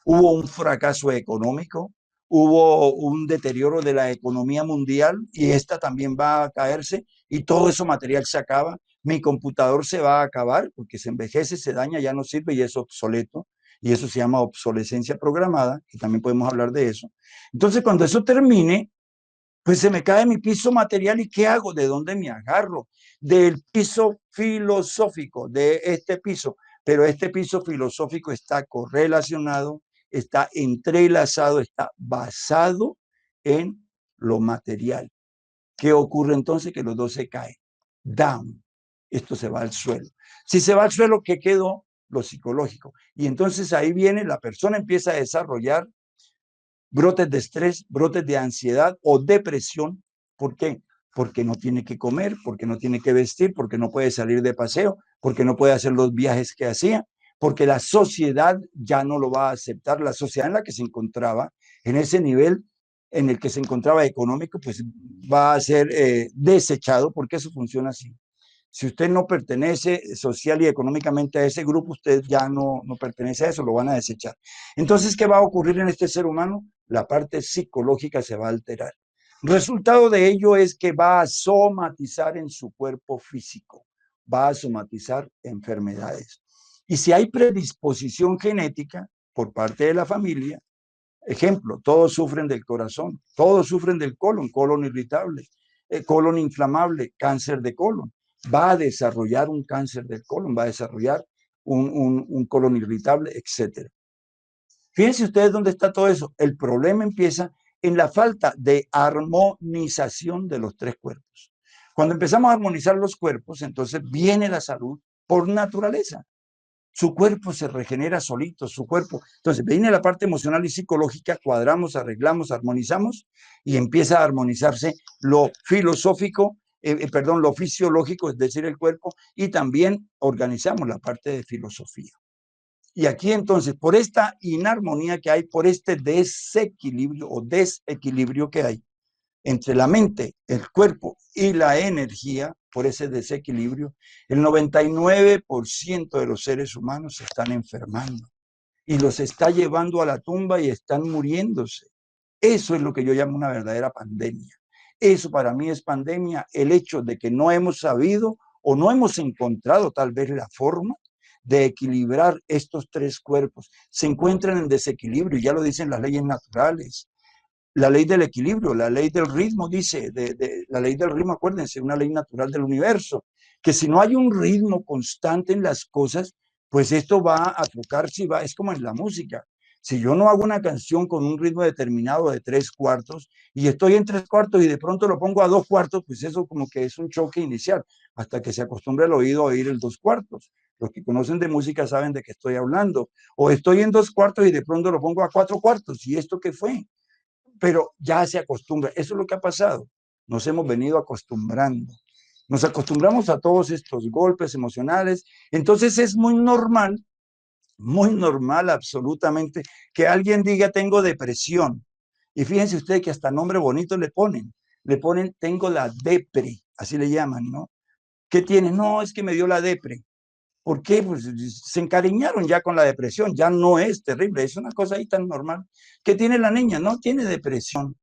[SPEAKER 2] hubo un fracaso económico, hubo un deterioro de la economía mundial y esta también va a caerse y todo eso material se acaba. Mi computador se va a acabar porque se envejece, se daña, ya no sirve y es obsoleto. Y eso se llama obsolescencia programada, que también podemos hablar de eso. Entonces, cuando eso termine, pues se me cae mi piso material y ¿qué hago? ¿De dónde me agarro? Del piso filosófico, de este piso. Pero este piso filosófico está correlacionado, está entrelazado, está basado en lo material. ¿Qué ocurre entonces? Que los dos se caen. Down. Esto se va al suelo. Si se va al suelo, ¿qué quedó? Lo psicológico. Y entonces ahí viene, la persona empieza a desarrollar brotes de estrés, brotes de ansiedad o depresión. ¿Por qué? Porque no tiene que comer, porque no tiene que vestir, porque no puede salir de paseo, porque no puede hacer los viajes que hacía, porque la sociedad ya no lo va a aceptar. La sociedad en la que se encontraba, en ese nivel en el que se encontraba económico, pues va a ser desechado, porque eso funciona así. Si usted no pertenece social y económicamente a ese grupo, usted ya no pertenece a eso, lo van a desechar. Entonces, ¿qué va a ocurrir en este ser humano? La parte psicológica se va a alterar. Resultado de ello es que va a somatizar en su cuerpo físico, va a somatizar enfermedades. Y si hay predisposición genética por parte de la familia, ejemplo, todos sufren del corazón, todos sufren del colon, colon irritable, colon inflamable, cáncer de colon. Va a desarrollar un cáncer del colon, va a desarrollar un colon irritable, etc. Fíjense ustedes dónde está todo eso. El problema empieza en la falta de armonización de los tres cuerpos. Cuando empezamos a armonizar los cuerpos, entonces viene la salud por naturaleza. Su cuerpo se regenera solito, su cuerpo. Entonces, viene la parte emocional y psicológica, cuadramos, arreglamos, armonizamos y empieza a armonizarse lo filosófico, perdón, lo fisiológico, es decir, el cuerpo, y también organizamos la parte de filosofía. Y aquí entonces, por esta inarmonía que hay, por este desequilibrio o desequilibrio que hay entre la mente, el cuerpo y la energía, por ese desequilibrio, el 99% de los seres humanos se están enfermando y los está llevando a la tumba y están muriéndose. Eso es lo que yo llamo una verdadera pandemia. Eso para mí es pandemia, el hecho de que no hemos sabido o no hemos encontrado tal vez la forma de equilibrar estos tres cuerpos. Se encuentran en desequilibrio, ya lo dicen las leyes naturales. la ley del equilibrio, la ley del ritmo, dice, la ley del ritmo, acuérdense, una ley natural del universo, que si no hay un ritmo constante en las cosas, pues esto va a aflojarse y va, es como en la música. Si yo no hago una canción con un ritmo determinado de 3/4 y estoy en 3/4 y de pronto lo pongo a 2/4, pues eso como que es un choque inicial, hasta que se acostumbre el oído a oír el 2/4. Los que conocen de música saben de qué estoy hablando. O estoy en 2/4 y de pronto lo pongo a 4/4. ¿Y esto qué fue? Pero ya se acostumbra. Eso es lo que ha pasado. Nos hemos venido acostumbrando. Nos acostumbramos a todos estos golpes emocionales. Entonces es muy normal absolutamente que alguien diga tengo depresión. Y fíjense ustedes que hasta nombre bonito le ponen tengo la depre, así le llaman, ¿no? ¿Qué tiene? No, es que me dio la depre. ¿Por qué? Pues se encariñaron ya con la depresión, ya no es terrible, es una cosa ahí tan normal. ¿Qué tiene la niña? No tiene depresión.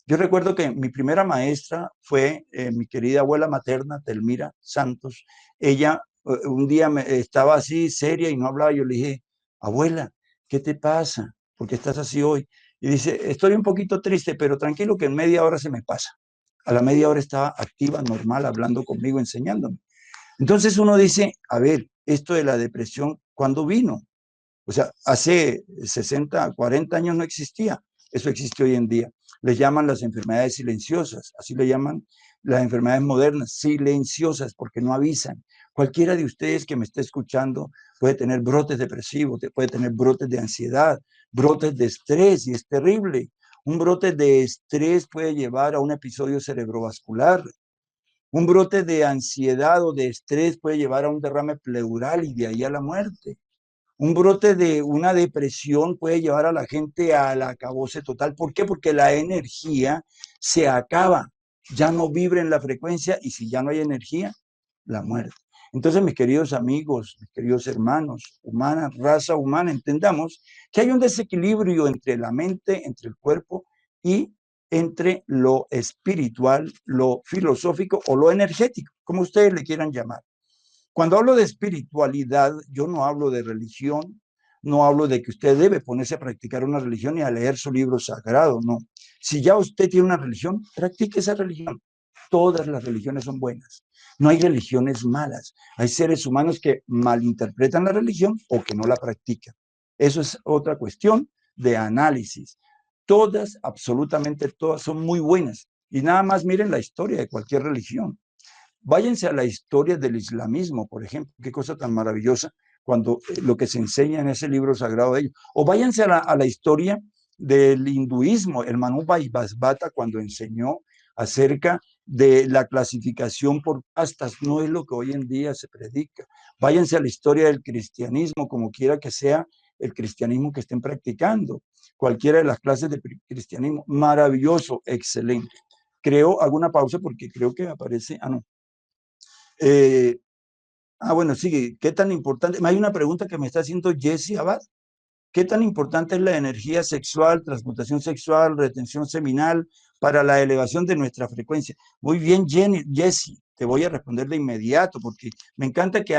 [SPEAKER 2] Yo recuerdo que mi primera maestra fue mi querida abuela materna, Telmira Santos. Ella un día estaba así seria y no hablaba. Yo le dije, abuela, ¿qué te pasa? ¿Por qué estás así hoy? Y dice, estoy un poquito triste, pero tranquilo que en media hora se me pasa. A la media hora estaba activa, normal, hablando conmigo, enseñándome. Entonces uno dice, a ver, esto de la depresión, ¿cuándo vino? O sea, hace 60, 40 años no existía. Eso existe hoy en día. Les llaman las enfermedades silenciosas, así le llaman las enfermedades modernas, silenciosas, porque no avisan. Cualquiera de ustedes que me esté escuchando puede tener brotes depresivos, puede tener brotes de ansiedad, brotes de estrés, y es terrible. Un brote de estrés puede llevar a un episodio cerebrovascular. Un brote de ansiedad o de estrés puede llevar a un derrame pleural y de ahí a la muerte. Un brote de una depresión puede llevar a la gente al acabose total. ¿Por qué? Porque la energía se acaba, ya no vibra en la frecuencia y si ya no hay energía, la muerte. Entonces, mis queridos amigos, mis queridos hermanos, humana, raza humana, entendamos que hay un desequilibrio entre la mente, entre el cuerpo y entre lo espiritual, lo filosófico o lo energético, como ustedes le quieran llamar. Cuando hablo de espiritualidad, yo no hablo de religión, no hablo de que usted debe ponerse a practicar una religión y a leer su libro sagrado, no. Si ya usted tiene una religión, practique esa religión. Todas las religiones son buenas. No hay religiones malas. Hay seres humanos que malinterpretan la religión o que no la practican. Eso es otra cuestión de análisis. Todas, absolutamente todas, son muy buenas. Y nada más miren la historia de cualquier religión. Váyanse a la historia del islamismo, por ejemplo, qué cosa tan maravillosa cuando lo que se enseña en ese libro sagrado de ellos. O váyanse a la historia del hinduismo, el Manu Vaibhasvata cuando enseñó acerca de la clasificación por castas, no es lo que hoy en día se predica. Váyanse a la historia del cristianismo, como quiera que sea el cristianismo que estén practicando, cualquiera de las clases de cristianismo, maravilloso, excelente. Creo, hago una pausa porque creo que aparece, no, eh, bueno, sí, ¿qué tan importante? Hay una pregunta que me está haciendo Jessie Abad. ¿Qué tan importante es la energía sexual, transmutación sexual, retención seminal para la elevación de nuestra frecuencia? Muy bien, Jessie, te voy a responder de inmediato porque me encanta que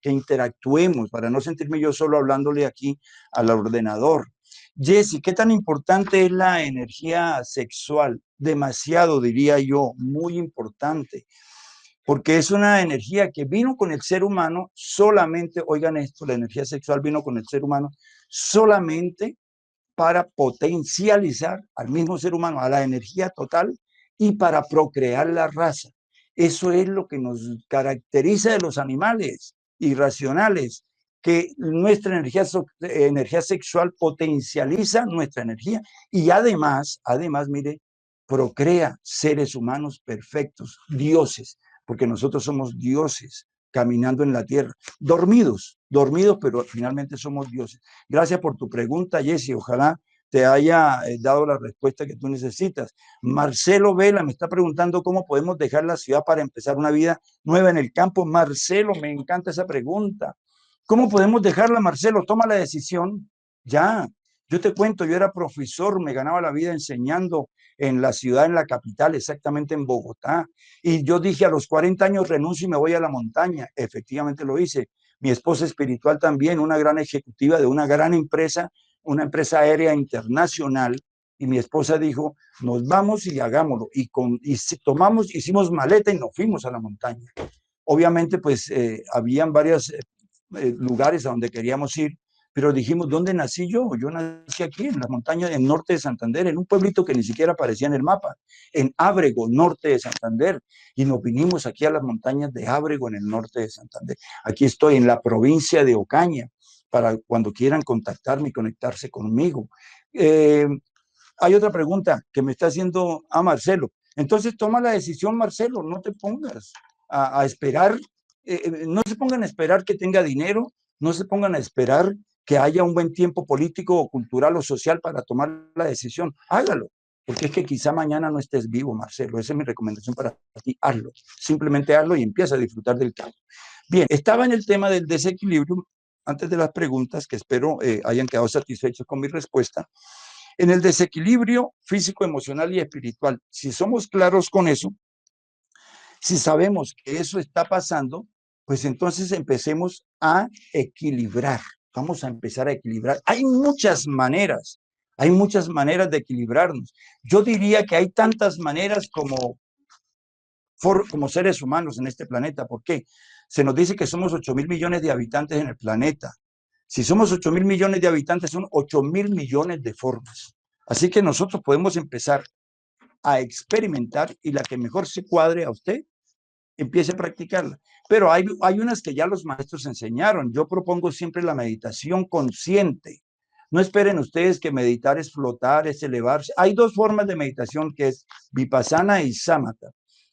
[SPEAKER 2] que interactuemos para no sentirme yo solo hablándole aquí al ordenador. Jessie, ¿qué tan importante es la energía sexual? Demasiado, diría yo, muy importante porque es una energía que vino con el ser humano solamente, oigan esto, la energía sexual vino con el ser humano solamente para potencializar al mismo ser humano, a la energía total y para procrear la raza. Eso es lo que nos caracteriza de los animales irracionales, que nuestra energía sexual potencializa nuestra energía y además, mire, procrea seres humanos perfectos, dioses, porque nosotros somos dioses caminando en la tierra, dormidos, pero finalmente somos dioses. Gracias por tu pregunta, Jessie. Ojalá te haya dado la respuesta que tú necesitas. Marcelo Vela me está preguntando cómo podemos dejar la ciudad para empezar una vida nueva en el campo. Marcelo, me encanta esa pregunta. ¿Cómo podemos dejarla, Marcelo? Toma la decisión. Ya, yo te cuento, yo era profesor, me ganaba la vida enseñando en la ciudad, en la capital, exactamente en Bogotá. Y yo dije, a los 40 años renuncio y me voy a la montaña. Efectivamente lo hice. Mi esposa espiritual también, una gran ejecutiva de una gran empresa, una empresa aérea internacional, y mi esposa dijo, nos vamos y hagámoslo. Y tomamos, hicimos maleta y nos fuimos a la montaña. Obviamente, pues habían varios lugares a donde queríamos ir, pero dijimos, ¿dónde nací yo? Yo nací aquí, en las montañas del norte de Santander, en un pueblito que ni siquiera aparecía en el mapa, en Ábrego, norte de Santander, y nos vinimos aquí a las montañas de Ábrego, en el norte de Santander. Aquí estoy, en la provincia de Ocaña, para cuando quieran contactarme y conectarse conmigo. Eh, Hay otra pregunta que me está haciendo Marcelo. Entonces toma la decisión, Marcelo, no te pongas a esperar, no se pongan a esperar que tenga dinero, no se pongan a esperar que haya un buen tiempo político o cultural o social para tomar la decisión. Hágalo, porque es que quizá mañana no estés vivo, Marcelo. Esa es mi recomendación para ti. Hazlo, simplemente hazlo y empieza a disfrutar del campo. Bien, estaba en el tema del desequilibrio, antes de las preguntas, que espero hayan quedado satisfechos con mi respuesta. En el desequilibrio físico, emocional y espiritual, si somos claros con eso, si sabemos que eso está pasando, pues entonces empecemos a equilibrar. Vamos a empezar a equilibrar. Hay muchas maneras de equilibrarnos. Yo diría que hay tantas maneras como seres humanos en este planeta. ¿Por qué? Se nos dice que somos 8.000 millones de habitantes en el planeta. Si somos 8.000 millones de habitantes, son 8.000 millones de formas. Así que nosotros podemos empezar a experimentar y la que mejor se cuadre a usted, empiece a practicarla. Pero hay unas que ya los maestros enseñaron. Yo propongo siempre la meditación consciente. No esperen ustedes que meditar es flotar, es elevarse. Hay dos formas de meditación que es vipassana y samatha.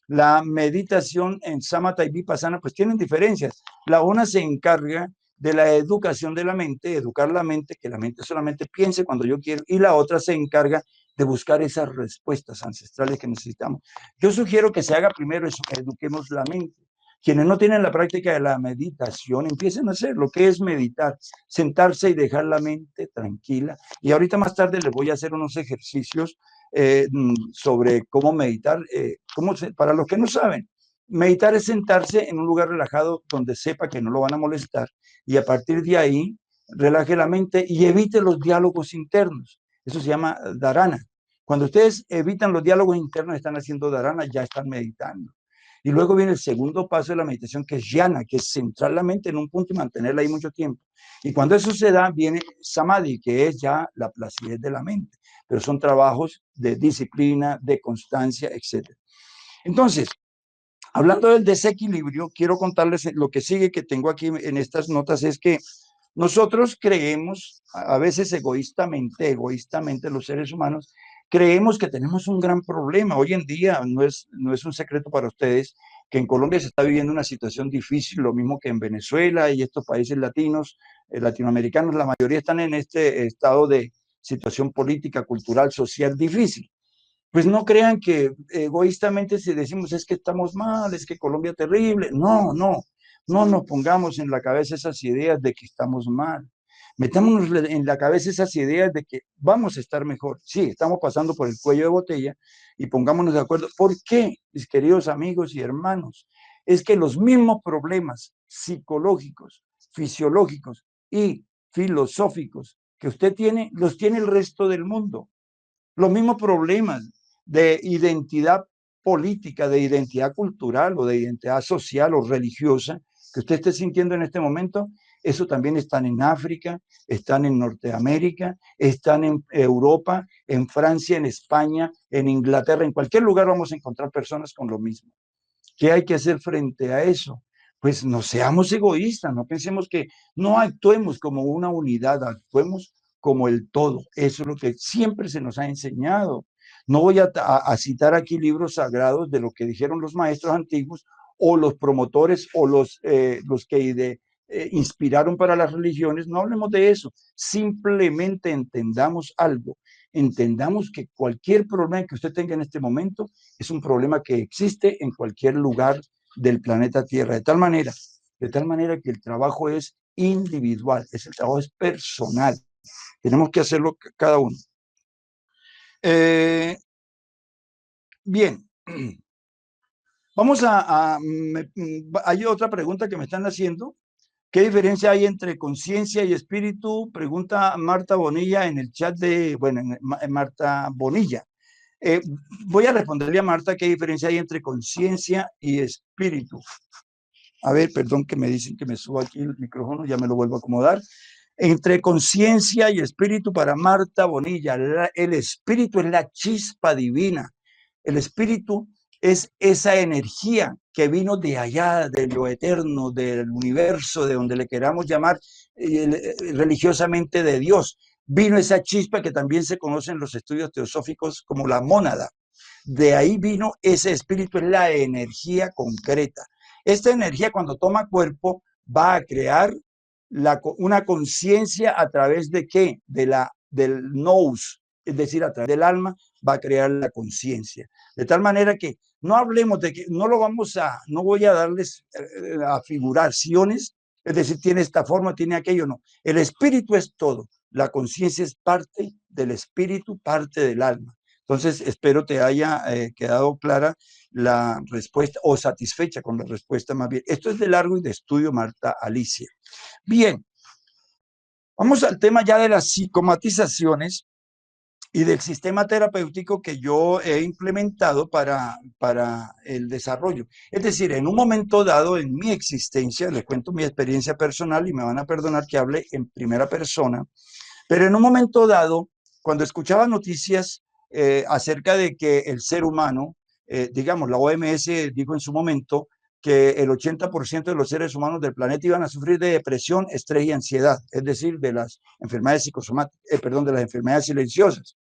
[SPEAKER 2] La meditación en samatha y vipassana pues tienen diferencias. La una se encarga de la educación de la mente, educar la mente, que la mente solamente piense cuando yo quiero, y la otra se encarga de buscar esas respuestas ancestrales que necesitamos. Yo sugiero que se haga primero eso, que eduquemos la mente. Quienes no tienen la práctica de la meditación, empiecen a hacer lo que es meditar, sentarse y dejar la mente tranquila. Y ahorita más tarde les voy a hacer unos ejercicios sobre cómo meditar. Para los que no saben, meditar es sentarse en un lugar relajado donde sepa que no lo van a molestar y a partir de ahí relaje la mente y evite los diálogos internos. Eso se llama dharana. Cuando ustedes evitan los diálogos internos, están haciendo dharana, ya están meditando. Y luego viene el segundo paso de la meditación, que es jhana, que es centrar la mente en un punto y mantenerla ahí mucho tiempo. Y cuando eso se da, viene samadhi, que es ya la placidez de la mente. Pero son trabajos de disciplina, de constancia, etc. Entonces, hablando del desequilibrio, quiero contarles lo que sigue que tengo aquí en estas notas, es que nosotros creemos, a veces egoístamente los seres humanos, creemos que tenemos un gran problema. Hoy en día no es un secreto para ustedes que en Colombia se está viviendo una situación difícil, lo mismo que en Venezuela y estos países latinos, latinoamericanos, la mayoría están en este estado de situación política, cultural, social difícil. Pues no crean que egoístamente si decimos es que estamos mal, es que Colombia es terrible. No, no, no nos pongamos en la cabeza esas ideas de que estamos mal. Metámonos en la cabeza esas ideas de que vamos a estar mejor. Sí, estamos pasando por el cuello de botella y pongámonos de acuerdo. ¿Por qué, mis queridos amigos y hermanos? Es que los mismos problemas psicológicos, fisiológicos y filosóficos que usted tiene, los tiene el resto del mundo. Los mismos problemas de identidad política, de identidad cultural o de identidad social o religiosa que usted esté sintiendo en este momento, eso también están en África, están en Norteamérica, están en Europa, en Francia, en España, en Inglaterra, en cualquier lugar vamos a encontrar personas con lo mismo. ¿Qué hay que hacer frente a eso? Pues no seamos egoístas, no pensemos que no actuemos como una unidad, actuemos como el todo. Eso es lo que siempre se nos ha enseñado. No voy a citar aquí libros sagrados de lo que dijeron los maestros antiguos o los promotores o los que inspiraron para las religiones. No hablemos de eso. Simplemente entendamos algo. Entendamos que cualquier problema que usted tenga en este momento es un problema que existe en cualquier lugar del planeta Tierra, de tal manera que el trabajo es individual, el trabajo es personal, tenemos que hacerlo cada uno. Bien, vamos hay otra pregunta que me están haciendo ¿Qué diferencia hay entre conciencia y espíritu? Pregunta Marta Bonilla en el chat de, bueno, Marta Bonilla. Eh, Voy a responderle a Marta qué diferencia hay entre conciencia y espíritu. A ver, perdón que me dicen que me suba aquí el micrófono, ya me lo vuelvo a acomodar. Entre conciencia y espíritu para Marta Bonilla, el espíritu es la chispa divina. El espíritu es esa energía que vino de allá, de lo eterno, del universo, de donde le queramos llamar religiosamente de Dios. Vino esa chispa que también se conoce en los estudios teosóficos como la mónada. De ahí vino ese espíritu, es la energía concreta. Esta energía cuando toma cuerpo va a crear una conciencia a través de qué? Del nous, es decir, a través del alma va a crear la conciencia. De tal manera que no hablemos de que no voy a darles afiguraciones, es decir, tiene esta forma, tiene aquello, no. El espíritu es todo, la conciencia es parte del espíritu, parte del alma. Entonces, espero te haya quedado clara la respuesta o satisfecha con la respuesta más bien. Esto es de largo y de estudio, Marta Alicia. Bien, vamos al tema ya de las psicomatizaciones y del sistema terapéutico que yo he implementado para el desarrollo. Es decir, en un momento dado en mi existencia, les cuento mi experiencia personal y me van a perdonar que hable en primera persona, pero en un momento dado, cuando escuchaba noticias acerca de que el ser humano, digamos, la OMS dijo en su momento que el 80% de los seres humanos del planeta iban a sufrir de depresión, estrés y ansiedad, es decir, de las enfermedades psicosomáticas, de las enfermedades silenciosas.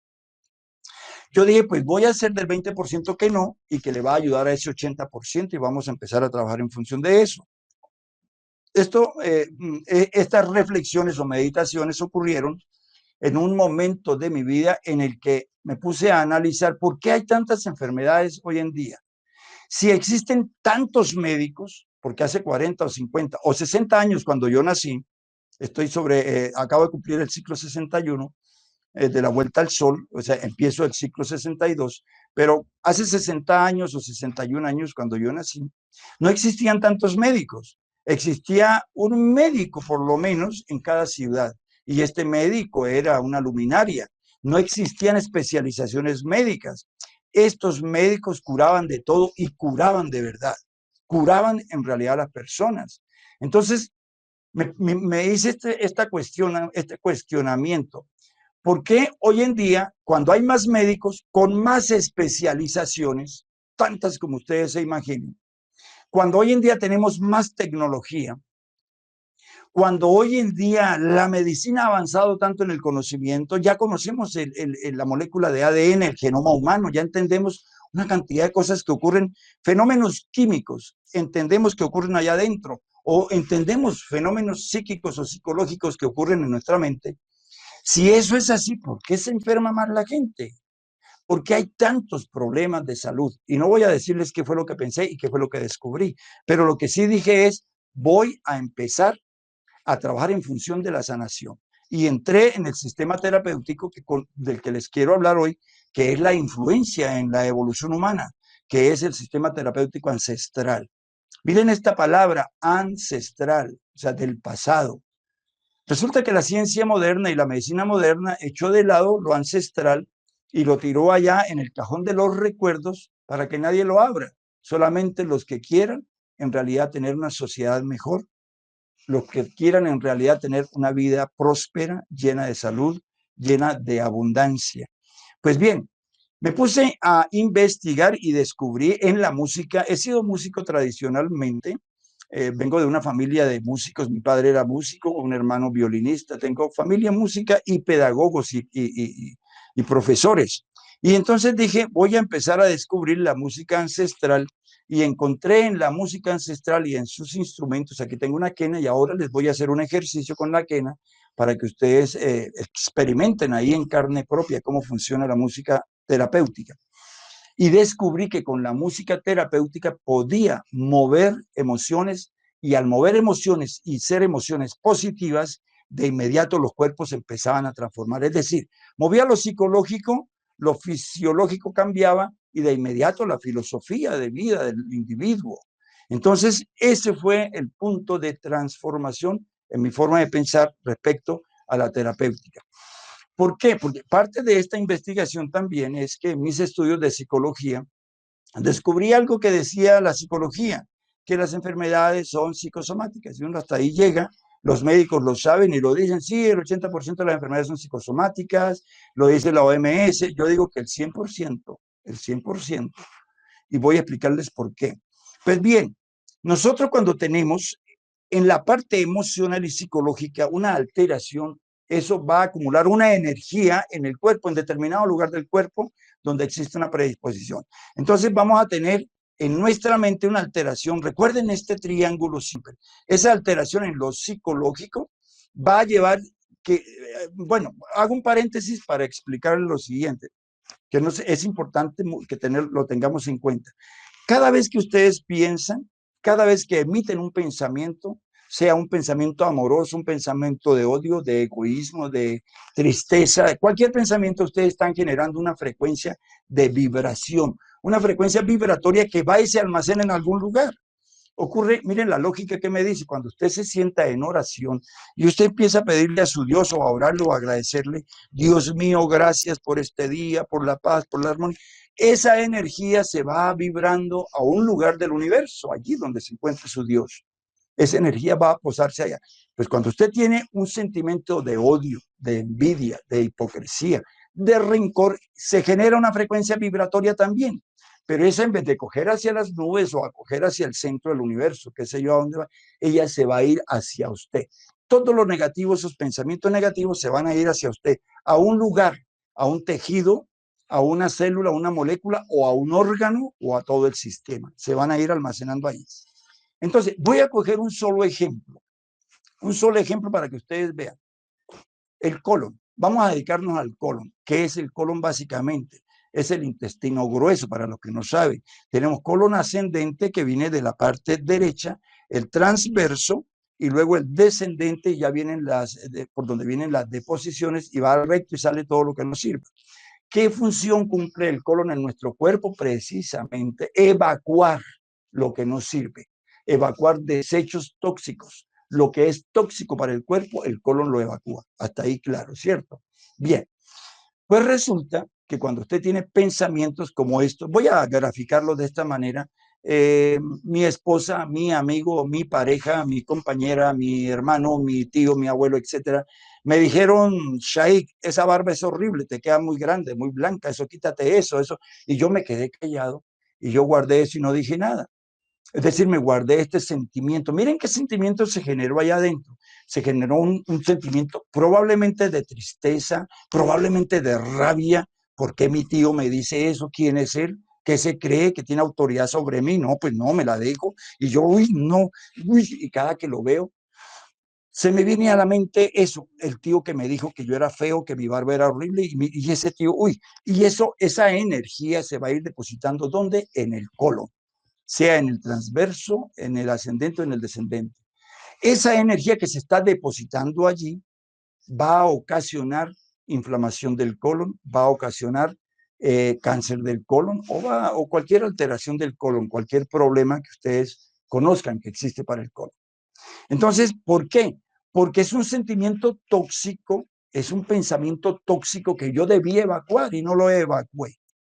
[SPEAKER 2] Yo dije, pues voy a hacer del 20% que no y que le va a ayudar a ese 80% y vamos a empezar a trabajar en función de eso. Estas reflexiones o meditaciones ocurrieron en un momento de mi vida en el que me puse a analizar por qué hay tantas enfermedades hoy en día. Si existen tantos médicos, porque hace 40 o 50 o 60 años cuando yo nací, acabo de cumplir el ciclo 61 de la vuelta al sol, o sea, empiezo el ciclo 62, pero hace 60 años o 61 años cuando yo nací, no existían tantos médicos. Existía un médico por lo menos en cada ciudad y este médico era una luminaria. No existían especializaciones médicas. Estos médicos curaban de todo y curaban de verdad. Curaban en realidad a las personas. Entonces, me hice este cuestionamiento. ¿Por qué hoy en día, cuando hay más médicos con más especializaciones, tantas como ustedes se imaginen, cuando hoy en día tenemos más tecnología, cuando hoy en día la medicina ha avanzado tanto en el conocimiento, ya conocemos la molécula de ADN, el genoma humano, ya entendemos una cantidad de cosas que ocurren, fenómenos químicos, entendemos que ocurren allá adentro, o entendemos fenómenos psíquicos o psicológicos que ocurren en nuestra mente. Si eso es así, ¿por qué se enferma más la gente? ¿Por qué hay tantos problemas de salud? Y no voy a decirles qué fue lo que pensé y qué fue lo que descubrí, pero lo que sí dije es, voy a empezar a trabajar en función de la sanación. Y entré en el sistema terapéutico del que les quiero hablar hoy, que es la influencia en la evolución humana, que es el sistema terapéutico ancestral. Miren esta palabra, ancestral, o sea, del pasado. Resulta que la ciencia moderna y la medicina moderna echó de lado lo ancestral y lo tiró allá en el cajón de los recuerdos para que nadie lo abra. Solamente los que quieran en realidad tener una sociedad mejor, los que quieran en realidad tener una vida próspera, llena de salud, llena de abundancia. Pues bien, me puse a investigar y descubrí en la música, he sido músico tradicionalmente, vengo de una familia de músicos, mi padre era músico, un hermano violinista, tengo familia música y pedagogos y profesores. Y entonces dije, voy a empezar a descubrir la música ancestral y encontré en la música ancestral y en sus instrumentos, aquí tengo una quena y ahora les voy a hacer un ejercicio con la quena para que ustedes experimenten ahí en carne propia cómo funciona la música terapéutica. Y descubrí que con la música terapéutica podía mover emociones y al mover emociones y ser emociones positivas, de inmediato los cuerpos empezaban a transformar. Es decir, movía lo psicológico, lo fisiológico cambiaba y de inmediato la filosofía de vida del individuo. Entonces, ese fue el punto de transformación en mi forma de pensar respecto a la terapéutica. ¿Por qué? Porque parte de esta investigación también es que en mis estudios de psicología descubrí algo que decía la psicología, que las enfermedades son psicosomáticas. Y uno hasta ahí llega, los médicos lo saben y lo dicen, sí, el 80% de las enfermedades son psicosomáticas, lo dice la OMS, yo digo que el 100%, y voy a explicarles por qué. Pues bien, nosotros cuando tenemos en la parte emocional y psicológica una alteración, eso va a acumular una energía en el cuerpo, en determinado lugar del cuerpo donde existe una predisposición. Entonces vamos a tener en nuestra mente una alteración. Recuerden este triángulo simple. Esa alteración en lo psicológico va a llevar que, bueno, hago un paréntesis para explicar lo siguiente, que no sé, es importante que lo tengamos en cuenta. Cada vez que ustedes piensan, cada vez que emiten un pensamiento, sea un pensamiento amoroso, un pensamiento de odio, de egoísmo, de tristeza, de cualquier pensamiento, ustedes están generando una frecuencia de vibración, una frecuencia vibratoria que va y se almacena en algún lugar. Ocurre, miren la lógica que me dice, cuando usted se sienta en oración y usted empieza a pedirle a su Dios o a orarlo o a agradecerle, Dios mío, gracias por este día, por la paz, por la armonía, esa energía se va vibrando a un lugar del universo, allí donde se encuentra su Dios. Esa energía va a posarse allá. Pues cuando usted tiene un sentimiento de odio, de envidia, de hipocresía, de rencor, se genera una frecuencia vibratoria también. Pero esa, en vez de coger hacia las nubes o a coger hacia el centro del universo, qué sé yo a dónde va, ella se va a ir hacia usted. Todos los negativos, esos pensamientos negativos se van a ir hacia usted, a un lugar, a un tejido, a una célula, a una molécula o a un órgano o a todo el sistema. Se van a ir almacenando ahí. Entonces, voy a coger un solo ejemplo para que ustedes vean. El colon. Vamos a dedicarnos al colon. ¿Qué es el colon básicamente? Es el intestino grueso, para los que no saben. Tenemos colon ascendente que viene de la parte derecha, el transverso y luego el descendente, ya vienen por donde vienen las deposiciones y va recto y sale todo lo que nos sirve. ¿Qué función cumple el colon en nuestro cuerpo? Precisamente evacuar lo que nos sirve, evacuar desechos tóxicos. Lo que es tóxico para el cuerpo, el colon lo evacúa. Hasta ahí claro, ¿cierto? Bien, pues resulta que cuando usted tiene pensamientos como estos, voy a graficarlo de esta manera, mi esposa, mi amigo, mi pareja, mi compañera, mi hermano, mi tío, mi abuelo, etcétera, me dijeron, Shaikh, esa barba es horrible, te queda muy grande, muy blanca, eso quítate eso, y yo me quedé callado y yo guardé eso y no dije nada. Es decir, me guardé este sentimiento. Miren qué sentimiento se generó allá adentro. Se generó un sentimiento probablemente de tristeza, probablemente de rabia. ¿Por qué mi tío me dice eso? ¿Quién es él? ¿Qué se cree que tiene autoridad sobre mí? No, pues no, me la dejo. Y yo, uy, no, uy, y cada que lo veo, se me viene a la mente eso, el tío que me dijo que yo era feo, que mi barba era horrible, y ese tío, uy, y eso, esa energía se va a ir depositando, ¿dónde? En el colon, sea en el transverso, en el ascendente o en el descendente. Esa energía que se está depositando allí va a ocasionar inflamación del colon, va a ocasionar cáncer del colon o cualquier alteración del colon, cualquier problema que ustedes conozcan que existe para el colon. Entonces, ¿por qué? Porque es un sentimiento tóxico, es un pensamiento tóxico que yo debía evacuar y no lo evacué.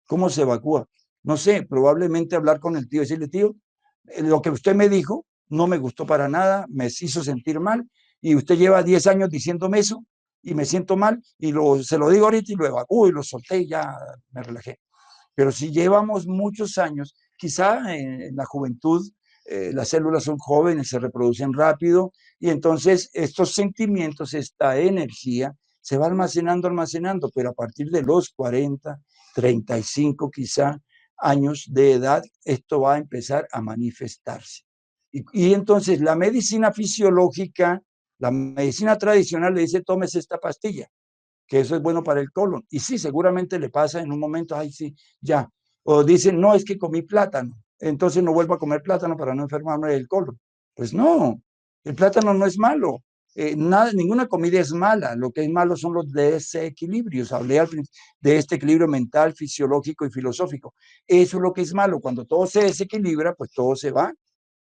[SPEAKER 2] ¿Cómo se evacúa? No sé, probablemente hablar con el tío y decirle, tío, lo que usted me dijo no me gustó para nada, me hizo sentir mal y usted lleva 10 años diciéndome eso y me siento mal y se lo digo ahorita y lo evacuo y lo solté y ya me relajé. Pero si llevamos muchos años, quizá en la juventud, las células son jóvenes, se reproducen rápido y entonces estos sentimientos, esta energía se va almacenando, pero a partir de los 40, 35 quizá años de edad, esto va a empezar a manifestarse. Y entonces la medicina fisiológica, la medicina tradicional le dice, tómese esta pastilla, que eso es bueno para el colon. Y sí, seguramente le pasa en un momento, ay, sí, ya. O dicen, no, es que comí plátano, entonces no vuelvo a comer plátano para no enfermarme del colon. Pues no, el plátano no es malo. Nada, ninguna comida es mala, lo que es malo son los desequilibrios. Hablé de este equilibrio mental, fisiológico y filosófico. Eso es lo que es malo. Cuando todo se desequilibra, pues todo se va.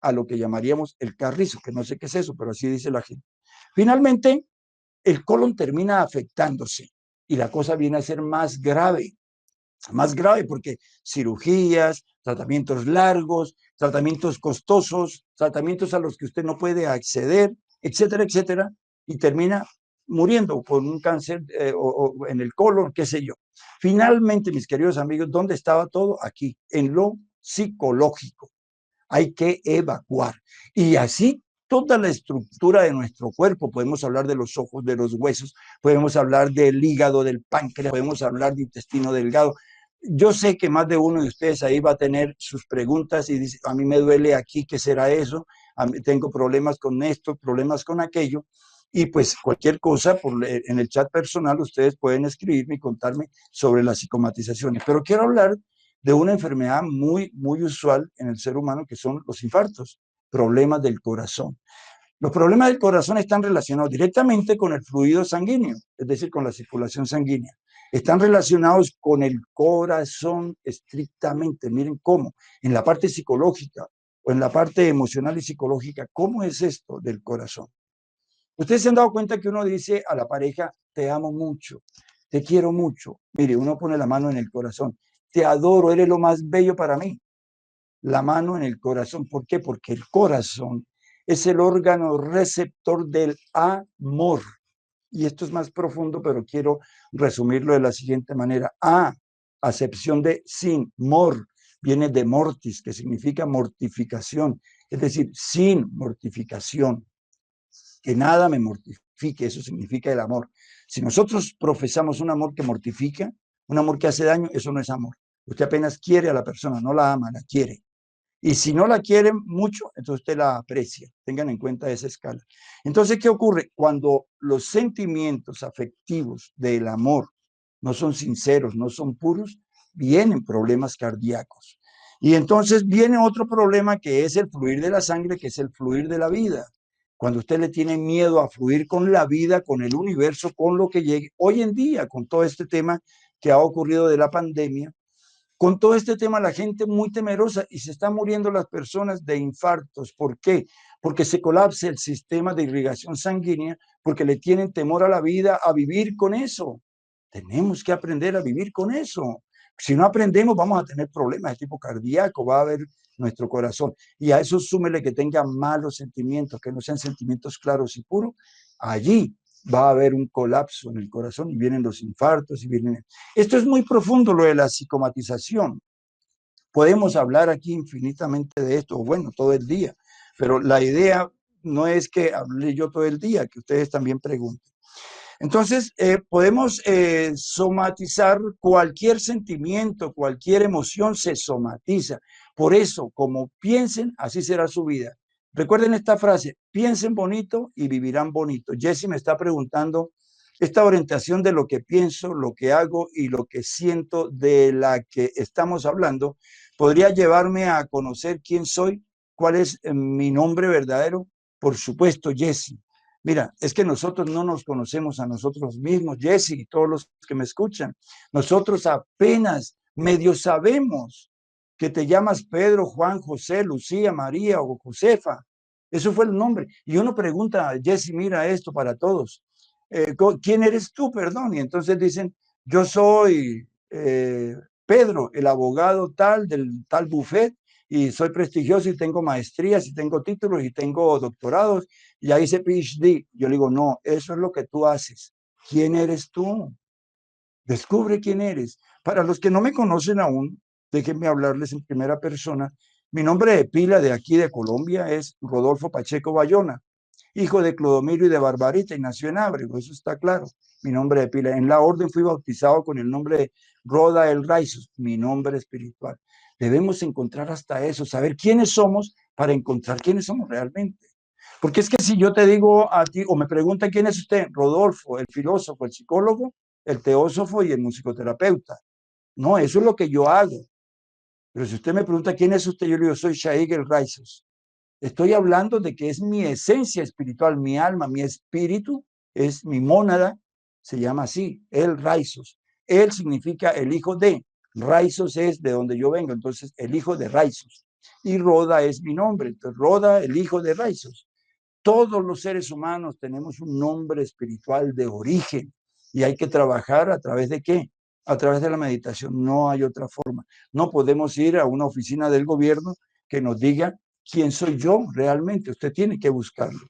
[SPEAKER 2] a lo que llamaríamos el carrizo, que no sé qué es eso, pero así dice la gente. Finalmente, el colon termina afectándose y la cosa viene a ser más grave porque cirugías, tratamientos largos, tratamientos costosos, tratamientos a los que usted no puede acceder, etcétera, etcétera, y termina muriendo con un cáncer o en el colon, qué sé yo. Finalmente, mis queridos amigos, ¿dónde estaba todo? Aquí, en lo psicológico. Hay que evacuar. Y así toda la estructura de nuestro cuerpo, podemos hablar de los ojos, de los huesos, podemos hablar del hígado, del páncreas, podemos hablar de intestino delgado. Yo sé que más de uno de ustedes ahí va a tener sus preguntas y dice, a mí me duele aquí, ¿qué será eso? A mí tengo problemas con esto, problemas con aquello. Y pues cualquier cosa en el chat personal ustedes pueden escribirme y contarme sobre las psicomatizaciones. Pero quiero hablar de una enfermedad muy usual en el ser humano, que son los infartos, problemas del corazón. Los problemas del corazón están relacionados directamente con el fluido sanguíneo, es decir, con la circulación sanguínea. Están relacionados con el corazón estrictamente. Miren cómo, en la parte psicológica o en la parte emocional y psicológica, ¿cómo es esto del corazón? Ustedes se han dado cuenta que uno dice a la pareja, te amo mucho, te quiero mucho. Mire, uno pone la mano en el corazón, te adoro, eres lo más bello para mí. La mano en el corazón. ¿Por qué? Porque el corazón es el órgano receptor del amor. Y esto es más profundo, pero quiero resumirlo de la siguiente manera. Acepción de sin, mor, viene de mortis, que significa mortificación, es decir, sin mortificación, que nada me mortifique, eso significa el amor. Si nosotros profesamos un amor que mortifica, un amor que hace daño, eso no es amor. Usted apenas quiere a la persona, no la ama, la quiere. Y si no la quieren mucho, entonces usted la aprecia. Tengan en cuenta esa escala. Entonces, ¿qué ocurre? Cuando los sentimientos afectivos del amor no son sinceros, no son puros, vienen problemas cardíacos. Y entonces viene otro problema que es el fluir de la sangre, que es el fluir de la vida. Cuando usted le tiene miedo a fluir con la vida, con el universo, con lo que llegue, hoy en día, con todo este tema que ha ocurrido de la pandemia, con todo este tema, la gente muy temerosa y se están muriendo las personas de infartos. ¿Por qué? Porque se colapsa el sistema de irrigación sanguínea, porque le tienen temor a la vida, a vivir con eso. Tenemos que aprender a vivir con eso. Si no aprendemos, vamos a tener problemas de tipo cardíaco, va a haber nuestro corazón. Y a eso súmele que tenga malos sentimientos, que no sean sentimientos claros y puros. Allí va a haber un colapso en el corazón y vienen los infartos y vienen... Esto es muy profundo, lo de la psicomatización. Podemos hablar aquí infinitamente de esto, bueno, todo el día, pero la idea no es que hable yo todo el día, que ustedes también pregunten. Entonces, podemos somatizar cualquier sentimiento, cualquier emoción se somatiza. Por eso, como piensen, así será su vida. Recuerden esta frase, piensen bonito y vivirán bonito. Jesse me está preguntando esta orientación de lo que pienso, lo que hago y lo que siento de la que estamos hablando, podría llevarme a conocer quién soy, cuál es mi nombre verdadero. Por supuesto, Jesse. Mira, es que nosotros no nos conocemos a nosotros mismos, Jesse y todos los que me escuchan. Nosotros apenas medio sabemos que te llamas Pedro, Juan, José, Lucía, María o Josefa. Eso fue el nombre. Y uno pregunta, Jesse, mira esto para todos. ¿Quién eres tú? Perdón. Y entonces dicen, yo soy Pedro, el abogado tal del tal buffet, y soy prestigioso y tengo maestrías y tengo títulos y tengo doctorados y ahí dice PhD. Yo le digo, no, eso es lo que tú haces. ¿Quién eres tú? Descubre quién eres. Para los que no me conocen aún, déjenme hablarles en primera persona. Mi nombre de pila de aquí de Colombia es Rodolfo Pacheco Bayona, hijo de Clodomiro y de Barbarita, y nació en Ábrego, eso está claro. Mi nombre de pila. En la orden fui bautizado con el nombre de Roda el Raizos, mi nombre espiritual. Debemos encontrar hasta eso, saber quiénes somos para encontrar quiénes somos realmente. Porque es que si yo te digo a ti, o me preguntan quién es usted, Rodolfo, el filósofo, el psicólogo, el teósofo y el musicoterapeuta. No, eso es lo que yo hago. Pero si usted me pregunta quién es usted, yo le digo, soy Shaig el Raizos. Estoy hablando de que es mi esencia espiritual, mi alma, mi espíritu, es mi mónada, se llama así, el Raizos. Él significa el hijo de, Raizos es de donde yo vengo, entonces el hijo de Raizos. y Roda es mi nombre. Entonces, Roda, el hijo de Raisos. Todos los seres humanos tenemos un nombre espiritual de origen y hay que trabajar a través de ¿qué? A través de la meditación. No hay otra forma. No podemos ir a una oficina del gobierno que nos diga quién soy yo realmente. Usted tiene que buscarlo.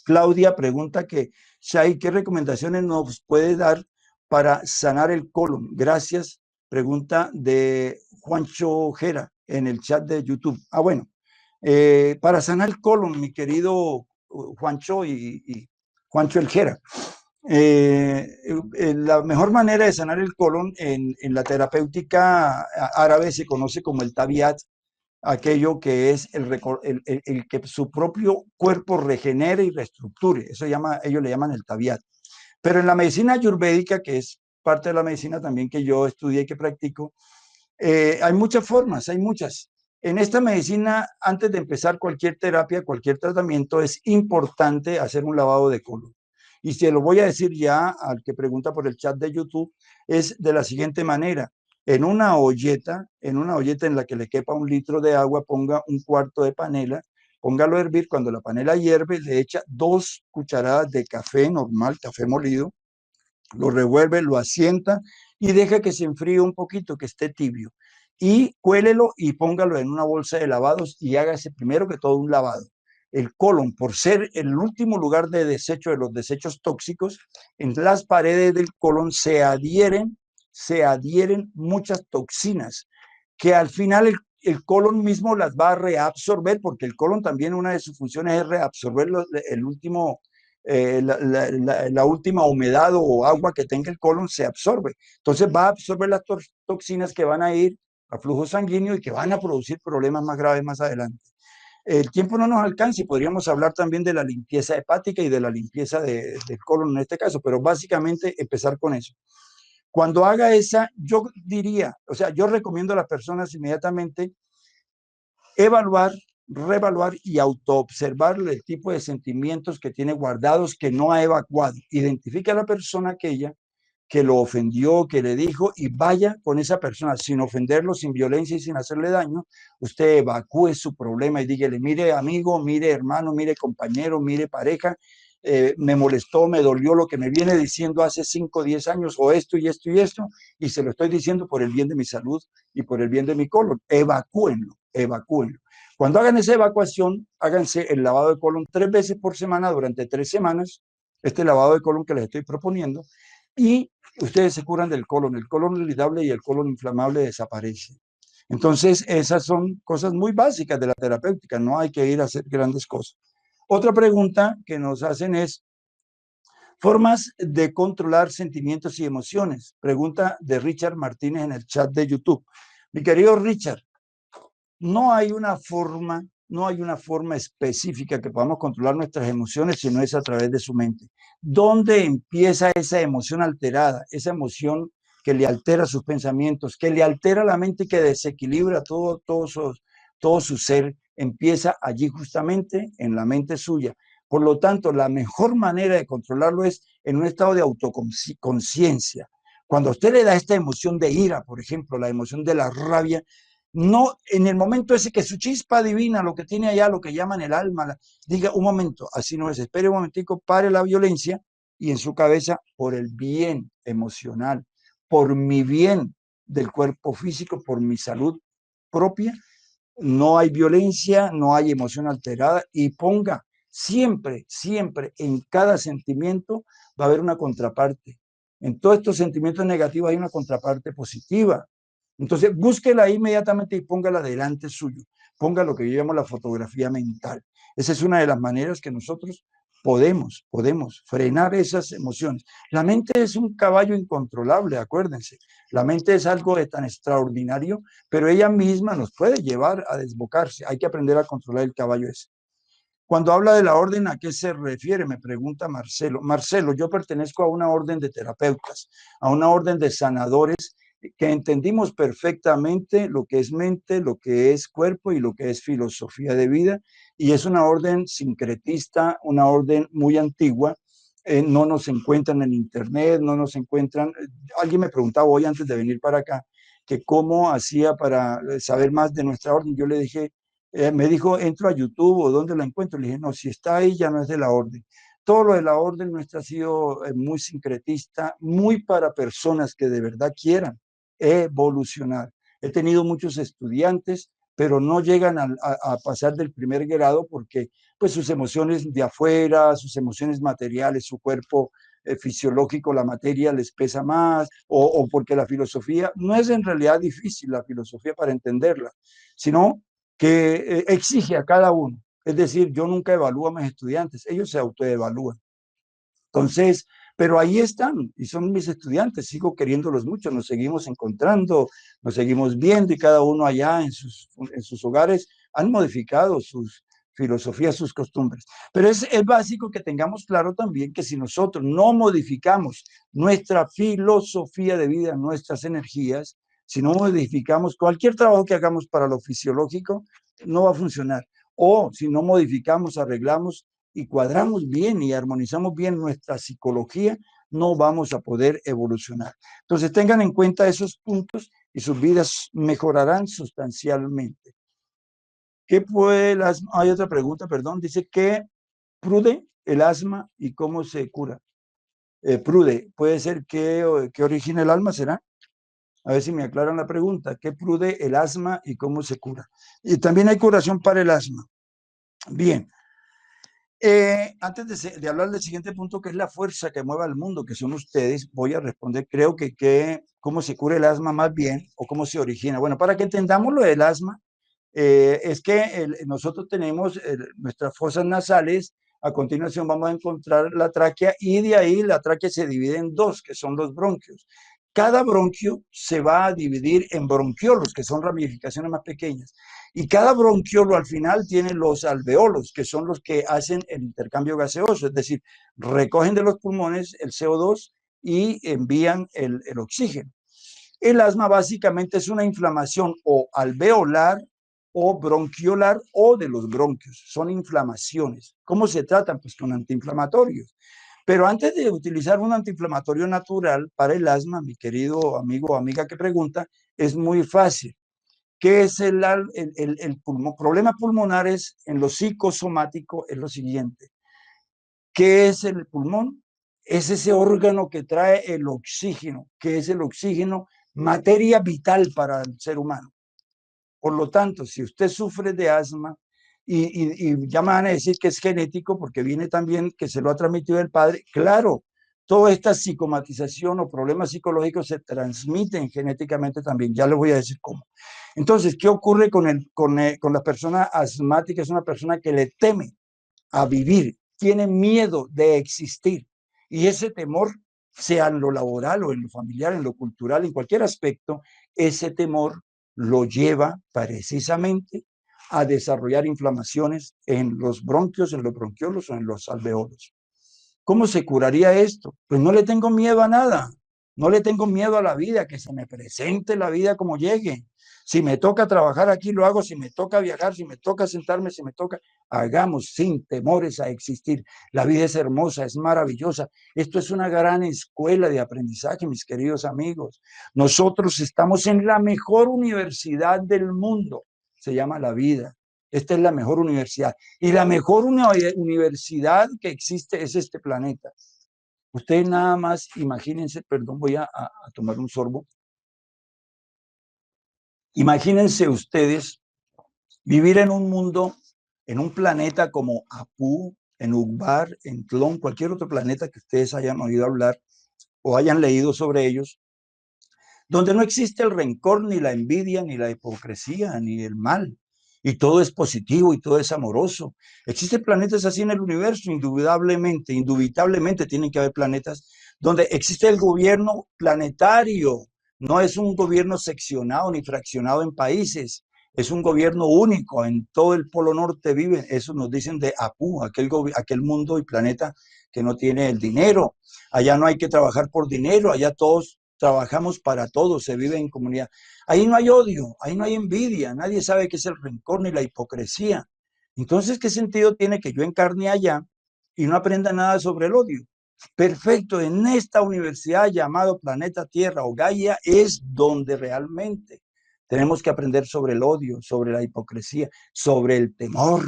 [SPEAKER 2] Claudia pregunta que, Shai, ¿qué recomendaciones nos puede dar para sanar el colon? Gracias. Pregunta de Juancho Jera en el chat de YouTube. Bueno, para sanar el colon, mi querido Juancho y Juancho el Jera. La mejor manera de sanar el colon en la terapéutica árabe se conoce como el tabiat, aquello que es el que su propio cuerpo regenere y reestructure. Eso ellos le llaman el tabiat. Pero en la medicina ayurvédica, que es parte de la medicina también que yo estudié y que practico, hay muchas formas, hay muchas. En esta medicina, antes de empezar cualquier terapia, cualquier tratamiento, es importante hacer un lavado de colon. Y se lo voy a decir ya al que pregunta por el chat de YouTube, es de la siguiente manera. En una olleta en la que le quepa 1 litro de agua, ponga 1/4 de panela, póngalo a hervir. Cuando la panela hierve, le echa 2 cucharadas de café normal, café molido, lo revuelve, lo asienta y deja que se enfríe un poquito, que esté tibio. Y cuélelo y póngalo en una bolsa de lavados y hágase primero que todo un lavado. El colon, por ser el último lugar de desecho de los desechos tóxicos, en las paredes del colon se adhieren muchas toxinas que al final el colon mismo las va a reabsorber, porque el colon también una de sus funciones es reabsorber el último la última humedad o agua que tenga el colon se absorbe. Entonces va a absorber las toxinas que van a ir a flujo sanguíneo y que van a producir problemas más graves más adelante. El tiempo no nos alcanza y podríamos hablar también de la limpieza hepática y de la limpieza del colon en este caso, pero básicamente empezar con eso. Cuando haga esa, yo diría, o sea, yo recomiendo a las personas inmediatamente evaluar, reevaluar y autoobservar el tipo de sentimientos que tiene guardados que no ha evacuado. Identifique a la persona aquella que lo ofendió, que le dijo, y vaya con esa persona sin ofenderlo, sin violencia y sin hacerle daño. Usted evacúe su problema y dígale, mire amigo, mire hermano, mire compañero, mire pareja, me molestó, me dolió lo que me viene diciendo hace 5 o 10 años, o esto y esto y esto, y se lo estoy diciendo por el bien de mi salud y por el bien de mi colon. Evacúenlo, evacúenlo. Cuando hagan esa evacuación, háganse el lavado de colon 3 veces por semana durante 3 semanas, este lavado de colon que les estoy proponiendo, y ustedes se curan del colon. El colon irritable y el colon inflamable desaparece. Entonces, esas son cosas muy básicas de la terapéutica, no hay que ir a hacer grandes cosas. Otra pregunta que nos hacen es, formas de controlar sentimientos y emociones. Pregunta de Richard Martínez en el chat de YouTube. Mi querido Richard, no hay una forma específica que podamos controlar nuestras emociones si no es a través de su mente. ¿Dónde empieza esa emoción alterada, esa emoción que le altera sus pensamientos, que le altera la mente y que desequilibra todo su ser? Empieza allí justamente en la mente suya. Por lo tanto, la mejor manera de controlarlo es en un estado de autoconciencia. Cuando usted le da esta emoción de ira, por ejemplo, la emoción de la rabia, no en el momento ese que su chispa divina, lo que tiene allá, lo que llaman el alma, diga un momento, así no es, espere un momentico, pare la violencia y en su cabeza, por el bien emocional, por mi bien del cuerpo físico, por mi salud propia, no hay violencia, no hay emoción alterada y ponga siempre, siempre en cada sentimiento va a haber una contraparte. En todos estos sentimientos negativos hay una contraparte positiva. Entonces, búsquela inmediatamente y póngala delante suyo. Ponga lo que yo llamo la fotografía mental. Esa es una de las maneras que nosotros podemos frenar esas emociones. La mente es un caballo incontrolable, acuérdense. La mente es algo de tan extraordinario, pero ella misma nos puede llevar a desbocarse. Hay que aprender a controlar el caballo ese. Cuando habla de la orden, ¿a qué se refiere? Me pregunta Marcelo. Marcelo, yo pertenezco a una orden de terapeutas, a una orden de sanadores que entendimos perfectamente lo que es mente, lo que es cuerpo y lo que es filosofía de vida. Y es una orden sincretista, una orden muy antigua. No nos encuentran en internet, no nos encuentran. Alguien me preguntaba hoy antes de venir para acá que cómo hacía para saber más de nuestra orden. Yo le dije, me dijo, entro a YouTube o dónde la encuentro. Le dije, no, si está ahí ya no es de la orden. Todo lo de la orden nuestra ha sido muy sincretista, muy para personas que de verdad quieran evolucionar. He tenido muchos estudiantes, pero no llegan a pasar del primer grado porque pues sus emociones de afuera, sus emociones materiales, su cuerpo fisiológico, la materia les pesa más, o porque la filosofía no es en realidad difícil, la filosofía para entenderla, sino que exige a cada uno. Es decir, yo nunca evalúo a mis estudiantes, ellos se autoevalúan. Entonces, pero ahí están y son mis estudiantes, sigo queriéndolos mucho, nos seguimos encontrando, nos seguimos viendo y cada uno allá en sus hogares han modificado sus filosofías, sus costumbres. Pero es básico que tengamos claro también que si nosotros no modificamos nuestra filosofía de vida, nuestras energías, si no modificamos cualquier trabajo que hagamos para lo fisiológico, no va a funcionar. O si no modificamos, arreglamos y cuadramos bien y armonizamos bien nuestra psicología, no vamos a poder evolucionar. Entonces tengan en cuenta esos puntos y sus vidas mejorarán sustancialmente. ¿Qué puede el asma? Hay otra pregunta, perdón. Dice, ¿qué prude el asma y cómo se cura? Prude, puede ser que origina el alma, ¿será? A ver si me aclaran la pregunta. ¿Qué prude el asma y cómo se cura? Y también hay curación para el asma. Bien. Antes de hablar del siguiente punto, que es la fuerza que mueve al mundo, que son ustedes, voy a responder, creo que cómo se cura el asma más bien, o cómo se origina. Bueno, para que entendamos lo del asma, es que nosotros tenemos nuestras fosas nasales, a continuación vamos a encontrar la tráquea y de ahí la tráquea se divide en dos, que son los bronquios. Cada bronquio se va a dividir en bronquiolos, que son ramificaciones más pequeñas. Y cada bronquiolo al final tiene los alveolos, que son los que hacen el intercambio gaseoso, es decir, recogen de los pulmones el CO2 y envían el oxígeno. El asma básicamente es una inflamación o alveolar o bronquiolar o de los bronquios. Son inflamaciones. ¿Cómo se tratan? Pues con antiinflamatorios. Pero antes de utilizar un antiinflamatorio natural para el asma, mi querido amigo o amiga que pregunta, es muy fácil. ¿Qué es el pulmón? Problema pulmonar es, en lo psicosomático es lo siguiente. ¿Qué es el pulmón? Es ese órgano que trae el oxígeno. ¿Qué es el oxígeno? Materia vital para el ser humano. Por lo tanto, si usted sufre de asma y ya me van a decir que es genético porque viene también que se lo ha transmitido el padre, claro, toda esta psicomatización o problemas psicológicos se transmiten genéticamente también, ya les voy a decir cómo. Entonces, ¿qué ocurre con la persona asmática? Es una persona que le teme a vivir, tiene miedo de existir y ese temor, sea en lo laboral o en lo familiar, en lo cultural, en cualquier aspecto, ese temor lo lleva precisamente a desarrollar inflamaciones en los bronquios, en los bronquiolos o en los alveolos. ¿Cómo se curaría esto? Pues no le tengo miedo a nada, no le tengo miedo a la vida, que se me presente la vida como llegue. Si me toca trabajar aquí, lo hago. Si me toca viajar, si me toca sentarme, si me toca, hagamos sin temores a existir. La vida es hermosa, es maravillosa. Esto es una gran escuela de aprendizaje, mis queridos amigos. Nosotros estamos en la mejor universidad del mundo. Se llama la vida. Esta es la mejor universidad. Y la mejor universidad que existe es este planeta. Ustedes nada más imagínense, perdón, voy a tomar un sorbo. Imagínense ustedes vivir en un mundo, en un planeta como Apu, en Ugbar, en Tlón, cualquier otro planeta que ustedes hayan oído hablar o hayan leído sobre ellos, donde no existe el rencor, ni la envidia, ni la hipocresía, ni el mal. Y todo es positivo y todo es amoroso. Existen planetas así en el universo, indudablemente, indubitablemente tienen que haber planetas donde existe el gobierno planetario. No es un gobierno seccionado ni fraccionado en países. Es un gobierno único. En todo el Polo Norte viven. Eso nos dicen de Apu, aquel mundo y planeta que no tiene el dinero. Allá no hay que trabajar por dinero. Allá todos trabajamos para todos, se vive en comunidad. Ahí no hay odio, ahí no hay envidia, nadie sabe qué es el rencor ni la hipocresía. Entonces, ¿qué sentido tiene que yo encarne allá y no aprenda nada sobre el odio? Perfecto, en esta universidad llamado Planeta Tierra o Gaia es donde realmente tenemos que aprender sobre el odio, sobre la hipocresía, sobre el temor.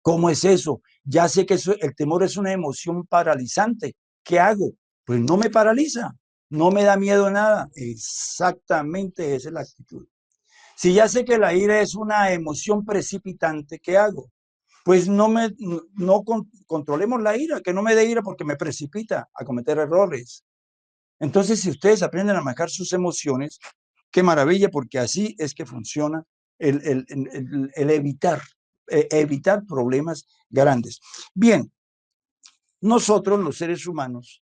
[SPEAKER 2] ¿Cómo es eso? Ya sé que el temor es una emoción paralizante. ¿Qué hago? Pues no me paraliza, no me da miedo nada. Exactamente esa es la actitud. Si ya sé que la ira es una emoción precipitante, ¿qué hago? Pues no controlemos la ira, que no me dé ira porque me precipita a cometer errores. Entonces, si ustedes aprenden a manejar sus emociones, qué maravilla, porque así es que funciona el evitar problemas grandes. Bien, nosotros los seres humanos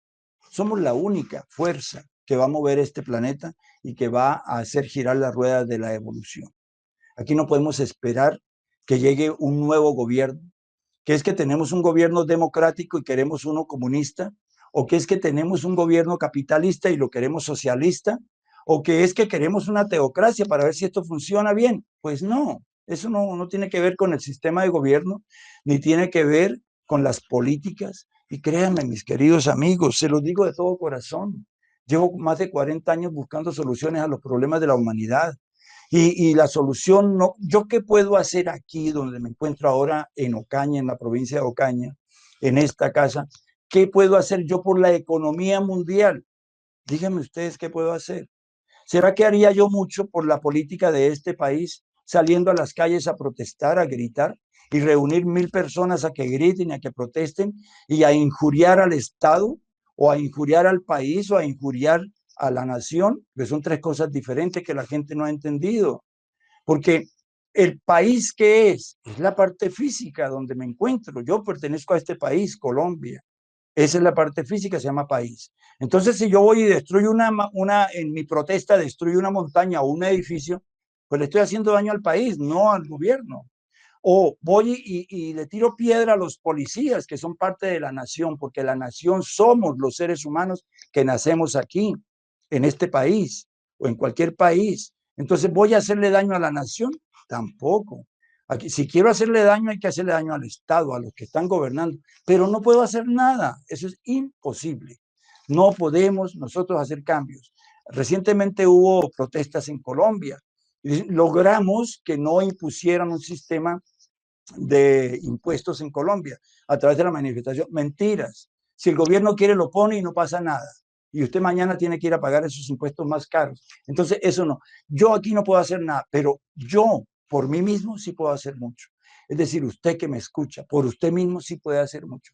[SPEAKER 2] somos la única fuerza que va a mover este planeta y que va a hacer girar la rueda de la evolución. Aquí no podemos esperar que llegue un nuevo gobierno, que es que tenemos un gobierno democrático y queremos uno comunista, o que es que tenemos un gobierno capitalista y lo queremos socialista, o que es que queremos una teocracia para ver si esto funciona bien. Pues no, eso no tiene que ver con el sistema de gobierno, ni tiene que ver con las políticas. Y créanme, mis queridos amigos, se los digo de todo corazón, llevo más de 40 años buscando soluciones a los problemas de la humanidad. Y la solución, no, ¿yo qué puedo hacer aquí donde me encuentro ahora en Ocaña, en la provincia de Ocaña, en esta casa? ¿Qué puedo hacer yo por la economía mundial? Díganme ustedes qué puedo hacer. ¿Será que haría yo mucho por la política de este país, saliendo a las calles a protestar, a gritar y reunir 1000 personas a que griten y a que protesten y a injuriar al Estado o a injuriar al país o a injuriar a la nación? Que son tres cosas diferentes que la gente no ha entendido. Porque el país que es la parte física donde me encuentro. Yo pertenezco a este país, Colombia. Esa es la parte física, se llama país. Entonces, si yo voy y destruyo en mi protesta, destruyo una montaña o un edificio, pues le estoy haciendo daño al país, no al gobierno. O voy y le tiro piedra a los policías, que son parte de la nación, porque la nación somos los seres humanos que nacemos aquí, en este país o en cualquier país. Entonces, ¿voy a hacerle daño a la nación? Tampoco. Aquí, si quiero hacerle daño, hay que hacerle daño al Estado, a los que están gobernando, pero no puedo hacer nada. Eso es imposible. No podemos nosotros hacer cambios. Recientemente hubo protestas en Colombia y logramos que no impusieran un sistema de impuestos en Colombia a través de la manifestación. Mentiras. Si el gobierno quiere, lo pone y no pasa nada. Y usted mañana tiene que ir a pagar esos impuestos más caros. Entonces, eso no. Yo aquí no puedo hacer nada, pero yo por mí mismo sí puedo hacer mucho. Es decir, usted que me escucha, por usted mismo sí puede hacer mucho.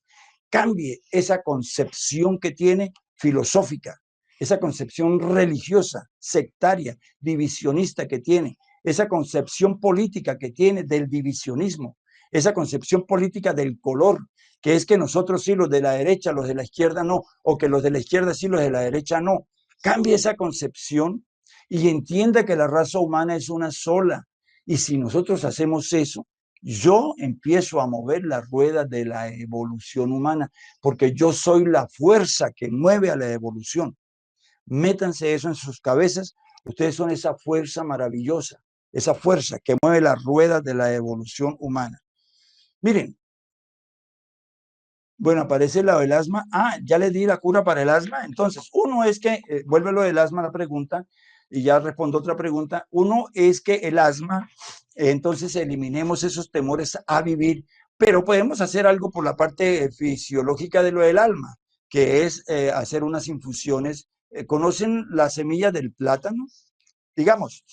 [SPEAKER 2] Cambie esa concepción que tiene filosófica, esa concepción religiosa, sectaria, divisionista que tiene, esa concepción política que tiene del divisionismo, esa concepción política del color, que es que nosotros sí, los de la derecha, los de la izquierda no, o que los de la izquierda sí, los de la derecha no. Cambie esa concepción y entienda que la raza humana es una sola. Y si nosotros hacemos eso, yo empiezo a mover la rueda de la evolución humana, porque yo soy la fuerza que mueve a la evolución. Métanse eso en sus cabezas. Ustedes son esa fuerza maravillosa, esa fuerza que mueve la rueda de la evolución humana. Miren, bueno, aparece lo del asma. Ah, ya les di la cura para el asma. Entonces, uno es que, vuelve lo del asma la pregunta, y ya respondo otra pregunta. Uno es que el asma, entonces eliminemos esos temores a vivir, pero podemos hacer algo por la parte fisiológica de lo del alma, que es hacer unas infusiones. ¿Conocen la semilla del plátano? Digamos,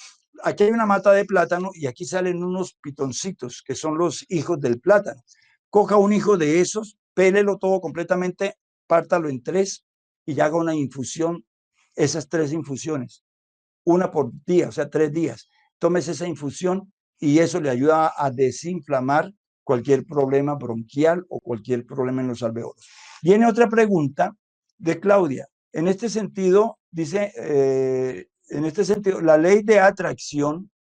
[SPEAKER 2] aquí hay una mata de plátano y aquí salen unos pitoncitos que son los hijos del plátano. Coja un hijo de esos, pélelo todo completamente, pártalo en tres y haga una infusión, esas 3 infusiones, una por día, o sea, 3 días. Tómese esa infusión y eso le ayuda a desinflamar cualquier problema bronquial o cualquier problema en los alveolos. Viene otra pregunta de Claudia. En este sentido, dice, en este sentido, ¿la ley de atracción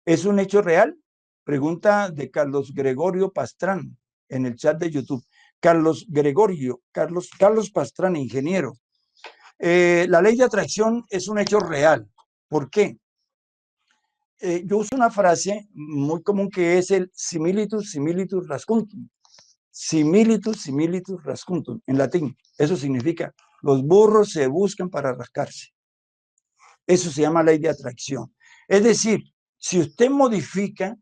[SPEAKER 2] es un hecho real? Pregunta de Carlos Gregorio Pastrán en el chat de YouTube. Carlos Pastrán, ingeniero. La ley de atracción es un hecho real. ¿Por qué? Yo uso una frase muy común que es el similitus similitus rascuntum. Similitus, similitus rascuntum, en latín. Eso significa, los burros se buscan para rascarse. Eso se llama ley de atracción. Es decir, si usted modifica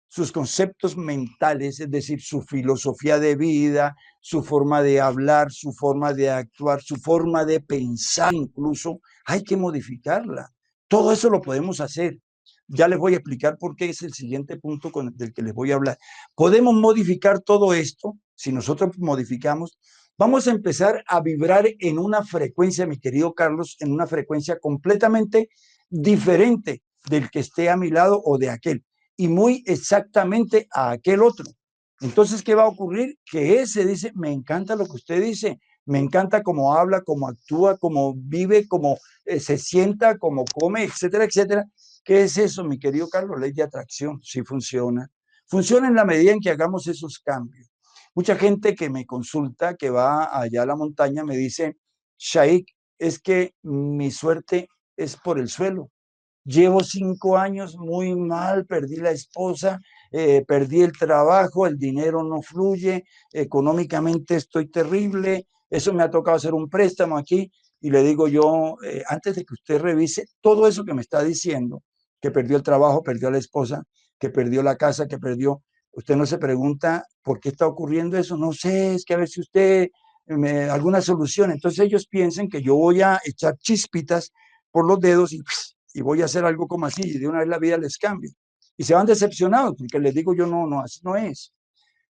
[SPEAKER 2] sus conceptos mentales, es decir, su filosofía de vida, su forma de hablar, su forma de actuar, su forma de pensar incluso, hay que modificarla. Todo eso lo podemos hacer. Ya les voy a explicar por qué es el siguiente punto del que les voy a hablar. Podemos modificar todo esto, si nosotros modificamos, vamos a empezar a vibrar en una frecuencia, mi querido Carlos, en una frecuencia completamente diferente del que esté a mi lado o de aquel, y muy exactamente a aquel otro. Entonces, ¿qué va a ocurrir? Que ese dice, me encanta lo que usted dice, me encanta cómo habla, cómo actúa, cómo vive, cómo se sienta, cómo come, etcétera, etcétera. ¿Qué es eso, mi querido Carlos? Ley de atracción, sí funciona. Funciona en la medida en que hagamos esos cambios. Mucha gente que me consulta, que va allá a la montaña, me dice, Shaikh, es que mi suerte es por el suelo. Llevo 5 años muy mal, perdí la esposa, perdí el trabajo, el dinero no fluye, económicamente estoy terrible, eso me ha tocado hacer un préstamo aquí y le digo yo, antes de que usted revise todo eso que me está diciendo, que perdió el trabajo, perdió a la esposa, que perdió la casa, que perdió, usted no se pregunta por qué está ocurriendo eso, no sé, es que a ver si usted alguna solución, entonces ellos piensan que yo voy a echar chispitas por los dedos y voy a hacer algo como así, y de una vez la vida les cambia. Y se van decepcionados, porque les digo yo, no, así no es.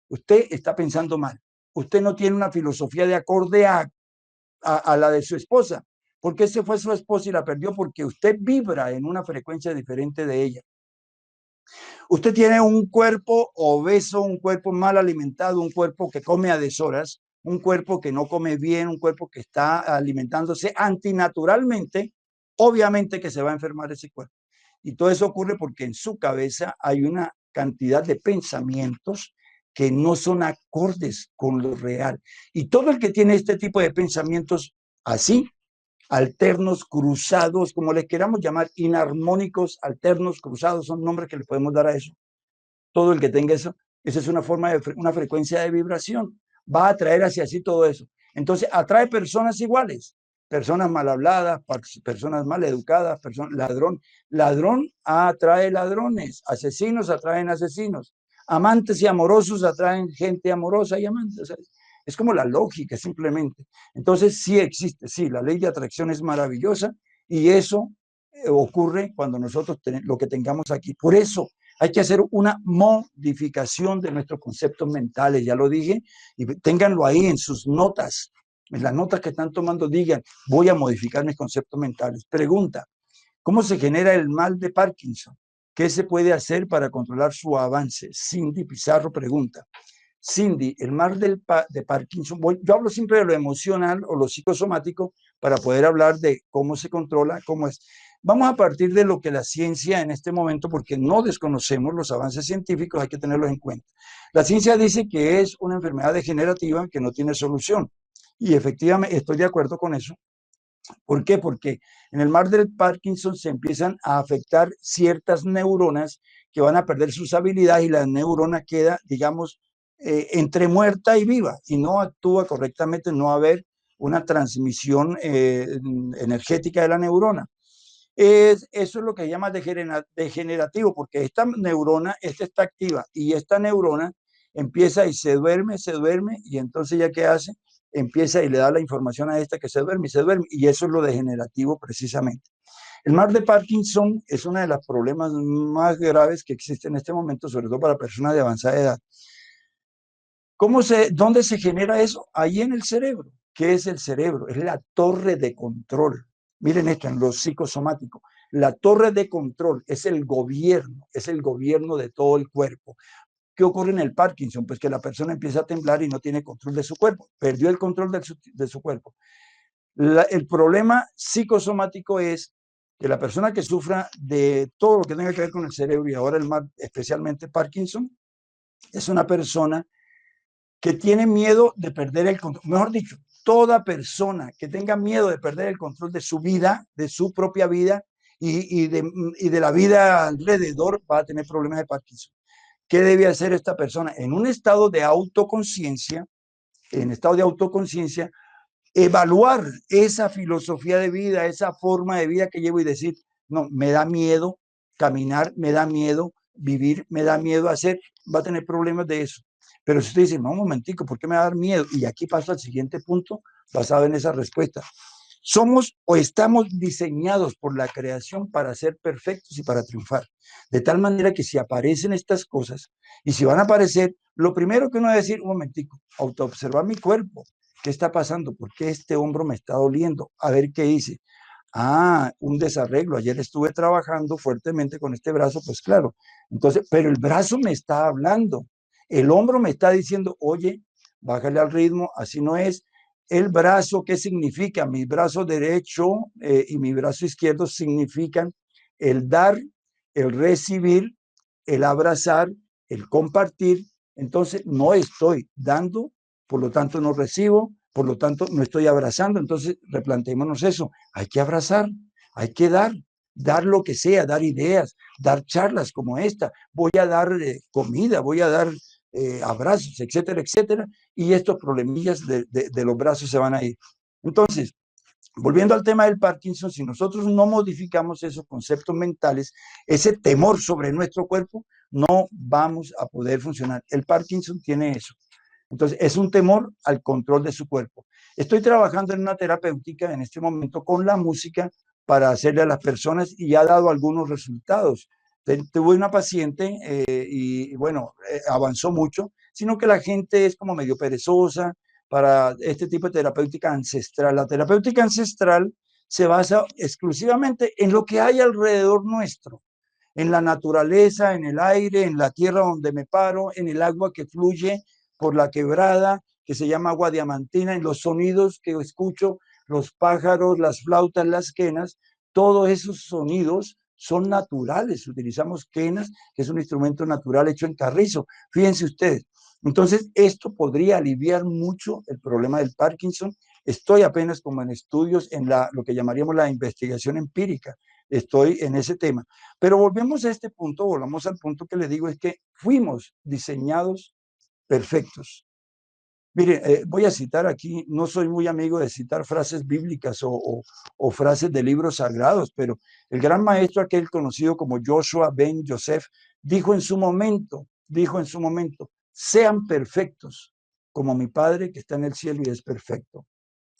[SPEAKER 2] Usted está pensando mal. Usted no tiene una filosofía de acorde a la de su esposa. Porque ese fue su esposa y la perdió porque usted vibra en una frecuencia diferente de ella. Usted tiene un cuerpo obeso, un cuerpo mal alimentado, un cuerpo que come a deshoras, un cuerpo que no come bien, un cuerpo que está alimentándose antinaturalmente, obviamente que se va a enfermar ese cuerpo. Y todo eso ocurre porque en su cabeza hay una cantidad de pensamientos que no son acordes con lo real. Y todo el que tiene este tipo de pensamientos así, alternos, cruzados, como les queramos llamar, inarmónicos, alternos, cruzados, son nombres que le podemos dar a eso. Todo el que tenga eso, esa es una forma de una frecuencia de vibración. Va a atraer hacia sí todo eso. Entonces, atrae personas iguales, personas mal habladas, personas mal educadas, ladrón. Ladrón atrae ladrones, asesinos atraen asesinos, amantes y amorosos atraen gente amorosa y amantes. O sea, es como la lógica, simplemente. Entonces, sí existe, sí, la ley de atracción es maravillosa y eso ocurre cuando nosotros lo que tengamos aquí. Por eso hay que hacer una modificación de nuestros conceptos mentales, ya lo dije, y ténganlo ahí en sus notas, en las notas que están tomando, digan, voy a modificar mis conceptos mentales. Pregunta, ¿cómo se genera el mal de Parkinson? ¿Qué se puede hacer para controlar su avance? Cindy Pizarro pregunta. Cindy, el mal de Parkinson, yo hablo siempre de lo emocional o lo psicosomático para poder hablar de cómo se controla, cómo es. Vamos a partir de lo que la ciencia en este momento, porque no desconocemos los avances científicos, hay que tenerlos en cuenta. La ciencia dice que es una enfermedad degenerativa que no tiene solución. Y efectivamente estoy de acuerdo con eso. ¿Por qué? Porque en el mal del Parkinson se empiezan a afectar ciertas neuronas que van a perder sus habilidades y la neurona queda, digamos, entre muerta y viva y no actúa correctamente, no va a haber una transmisión energética de la neurona. Eso es lo que se llama degenerativo, porque esta neurona, esta está activa y esta neurona empieza y se duerme, y entonces ya qué hace, empieza y le da la información a esta que se duerme, y eso es lo degenerativo precisamente. El mal de Parkinson es uno de los problemas más graves que existen en este momento, sobre todo para personas de avanzada edad. ¿Dónde se genera eso? Ahí en el cerebro. ¿Qué es el cerebro? Es la torre de control. Miren esto, en lo psicosomático. La torre de control es el gobierno de todo el cuerpo. ¿Qué ocurre en el Parkinson? Pues que la persona empieza a temblar y no tiene control de su cuerpo, perdió el control de su cuerpo. El problema psicosomático es que la persona que sufra de todo lo que tenga que ver con el cerebro y ahora especialmente Parkinson, es una persona que tiene miedo de perder el control. Mejor dicho, toda persona que tenga miedo de perder el control de su vida, de su propia vida y de la vida alrededor, va a tener problemas de Parkinson. ¿qué debe hacer esta persona? En un estado de autoconciencia, en estado de autoconciencia, evaluar esa filosofía de vida, esa forma de vida que llevo y decir, no, me da miedo caminar, me da miedo vivir, me da miedo hacer, va a tener problemas de eso. Pero si usted dice, no, un momentico, ¿por qué me va a dar miedo? Y aquí paso al siguiente punto basado en esa respuesta. Somos o estamos diseñados por la creación para ser perfectos y para triunfar. De tal manera que si aparecen estas cosas y si van a aparecer, lo primero que uno debe decir, un momentico, autoobservar mi cuerpo. ¿Qué está pasando? ¿Por qué este hombro me está doliendo? A ver qué hice. Ah, un desarreglo. Ayer estuve trabajando fuertemente con este brazo, pues claro. Entonces, pero el brazo me está hablando. El hombro me está diciendo, oye, bájale al ritmo, así no es. El brazo, ¿qué significa? Mi brazo derecho y mi brazo izquierdo significan el dar, el recibir, el abrazar, el compartir. Entonces, no estoy dando, por lo tanto no recibo, por lo tanto no estoy abrazando. Entonces, replanteémonos eso. Hay que abrazar, hay que dar lo que sea, dar ideas, dar charlas como esta. Voy a dar comida, voy a dar abrazos, etcétera, etcétera. Y estos problemillas de los brazos se van a ir. Entonces, volviendo al tema del Parkinson, si nosotros no modificamos esos conceptos mentales, ese temor sobre nuestro cuerpo, no vamos a poder funcionar. El Parkinson tiene eso. Entonces, es un temor al control de su cuerpo. Estoy trabajando en una terapéutica en este momento con la música para hacerle a las personas y ha dado algunos resultados. Tuve una paciente y bueno, avanzó mucho, sino que la gente es como medio perezosa para este tipo de terapéutica ancestral. La terapéutica ancestral se basa exclusivamente en lo que hay alrededor nuestro, en la naturaleza, en el aire, en la tierra donde me paro, en el agua que fluye por la quebrada, que se llama agua diamantina, en los sonidos que escucho, los pájaros, las flautas, las quenas, todos esos sonidos son naturales. Utilizamos quenas, que es un instrumento natural hecho en carrizo. Fíjense ustedes. Entonces, esto podría aliviar mucho el problema del Parkinson. Estoy apenas como en estudios en lo que llamaríamos la investigación empírica. Estoy en ese tema. Pero volvemos a este punto, volvamos al punto que le digo, es que fuimos diseñados perfectos. Mire, voy a citar aquí, no soy muy amigo de citar frases bíblicas o frases de libros sagrados, pero el gran maestro, aquel conocido como Joshua Ben Joseph, dijo en su momento, sean perfectos como mi Padre que está en el cielo y es perfecto.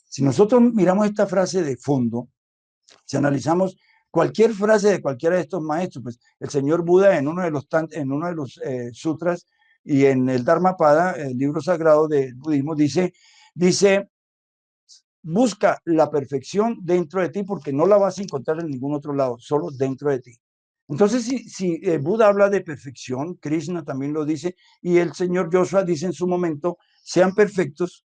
[SPEAKER 2] Si nosotros miramos esta frase de fondo, si analizamos cualquier frase de cualquiera de estos maestros, pues el señor Buda en uno de los sutras y en el Dharmapada, el libro sagrado del budismo, dice, busca la perfección dentro de ti porque no la vas a encontrar en ningún otro lado, solo dentro de ti. Entonces, si Buda habla de perfección, Krishna también lo dice, y el señor Joshua dice en su momento, sean perfectos,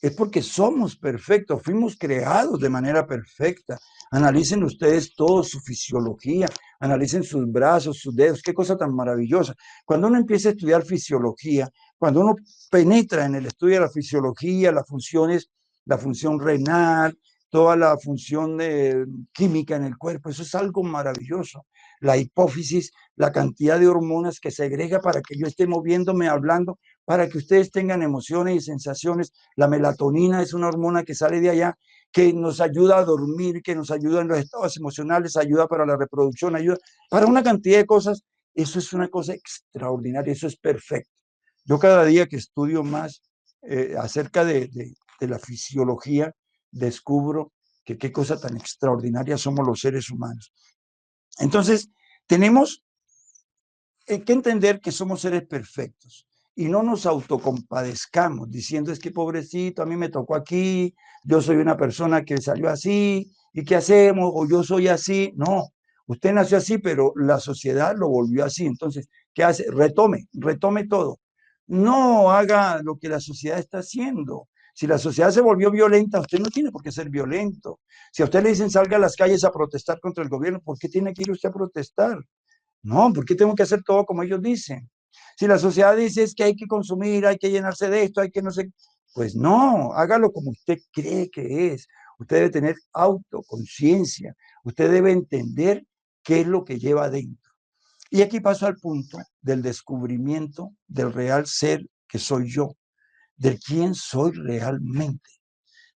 [SPEAKER 2] es porque somos perfectos, fuimos creados de manera perfecta. Analicen ustedes todo su fisiología, analicen sus brazos, sus dedos, qué cosa tan maravillosa. Cuando uno empieza a estudiar fisiología, cuando uno penetra en el estudio de la fisiología, las funciones, la función renal, toda la función química en el cuerpo, eso es algo maravilloso. La hipófisis, la cantidad de hormonas que segrega para que yo esté moviéndome, hablando, para que ustedes tengan emociones y sensaciones. La melatonina es una hormona que sale de allá, que nos ayuda a dormir, que nos ayuda en los estados emocionales, ayuda para la reproducción, ayuda para una cantidad de cosas. Eso es una cosa extraordinaria, eso es perfecto. Yo cada día que estudio más acerca de la fisiología, descubro que qué cosa tan extraordinaria somos los seres humanos. Entonces, tenemos que entender que somos seres perfectos y no nos autocompadezcamos diciendo es que pobrecito, a mí me tocó aquí, yo soy una persona que salió así, ¿y qué hacemos? O yo soy así. No, usted nació así, pero la sociedad lo volvió así. Entonces, ¿qué hace? Retome todo. No haga lo que la sociedad está haciendo. Si la sociedad se volvió violenta, usted no tiene por qué ser violento. Si a usted le dicen salga a las calles a protestar contra el gobierno, ¿por qué tiene que ir usted a protestar? No, ¿por qué tengo que hacer todo como ellos dicen? Si la sociedad dice es que hay que consumir, hay que llenarse de esto, hay que no sé, pues no, hágalo como usted cree que es. Usted debe tener autoconciencia, usted debe entender qué es lo que lleva adentro. Y aquí paso al punto del descubrimiento del real ser que soy yo, de quién soy realmente.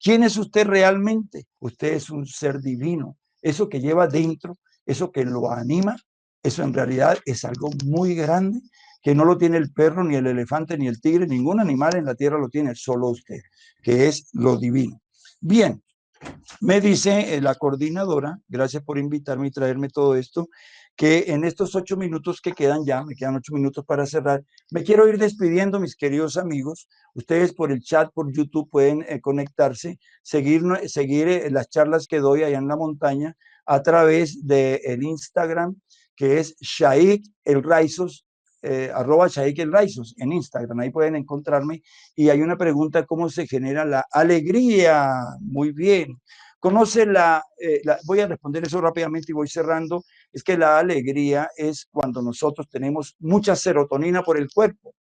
[SPEAKER 2] ¿Quién es usted realmente? Usted es un ser divino. Eso que lleva dentro, eso que lo anima, eso en realidad es algo muy grande que no lo tiene el perro, ni el elefante, ni el tigre, ningún animal en la tierra lo tiene, solo usted, que es lo divino. Bien, me dice la coordinadora, gracias por invitarme y traerme todo esto, que en estos 8 minutos que quedan ya, me quedan 8 minutos para cerrar, me quiero ir despidiendo, mis queridos amigos. Ustedes por el chat, por YouTube pueden conectarse, seguir las charlas que doy allá en la montaña a través del Instagram, que es Shaikh El Raizos, @Shaikh El Raizos en Instagram, ahí pueden encontrarme. Y hay una pregunta: ¿cómo se genera la alegría? Muy bien. Conoce voy a responder eso rápidamente y voy cerrando. Es que la alegría es cuando nosotros tenemos mucha serotonina por el cuerpo.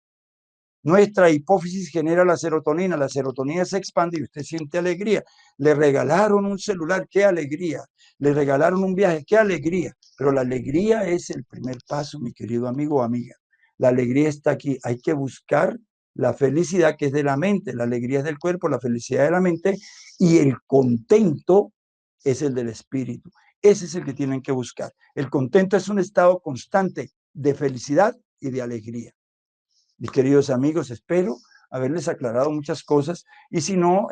[SPEAKER 2] Nuestra hipófisis genera la serotonina se expande y usted siente alegría. Le regalaron un celular, qué alegría. Le regalaron un viaje, qué alegría. Pero la alegría es el primer paso, mi querido amigo o amiga. La alegría está aquí. Hay que buscar la felicidad, que es de la mente. La alegría es del cuerpo, la felicidad de la mente, y el contento es el del espíritu. Ese es el que tienen que buscar. El contento es un estado constante de felicidad y de alegría. Mis queridos amigos, espero haberles aclarado muchas cosas, y si no,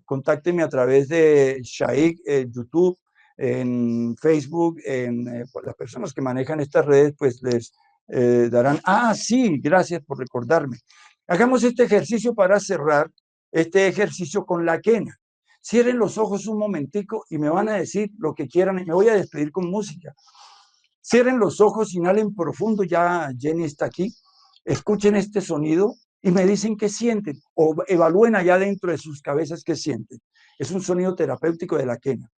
[SPEAKER 2] contáctenme a través de Shaikh, YouTube, en Facebook, pues las personas que manejan estas redes pues les darán. Ah, sí, gracias por recordarme. Hagamos este ejercicio para cerrar, este ejercicio con la quena. Cierren los ojos un momentico y me van a decir lo que quieran y me voy a despedir con música. Cierren los ojos, inhalen profundo, ya Jenny está aquí. Escuchen este sonido y me dicen qué sienten, o evalúen allá dentro de sus cabezas qué sienten. Es un sonido terapéutico de la quena.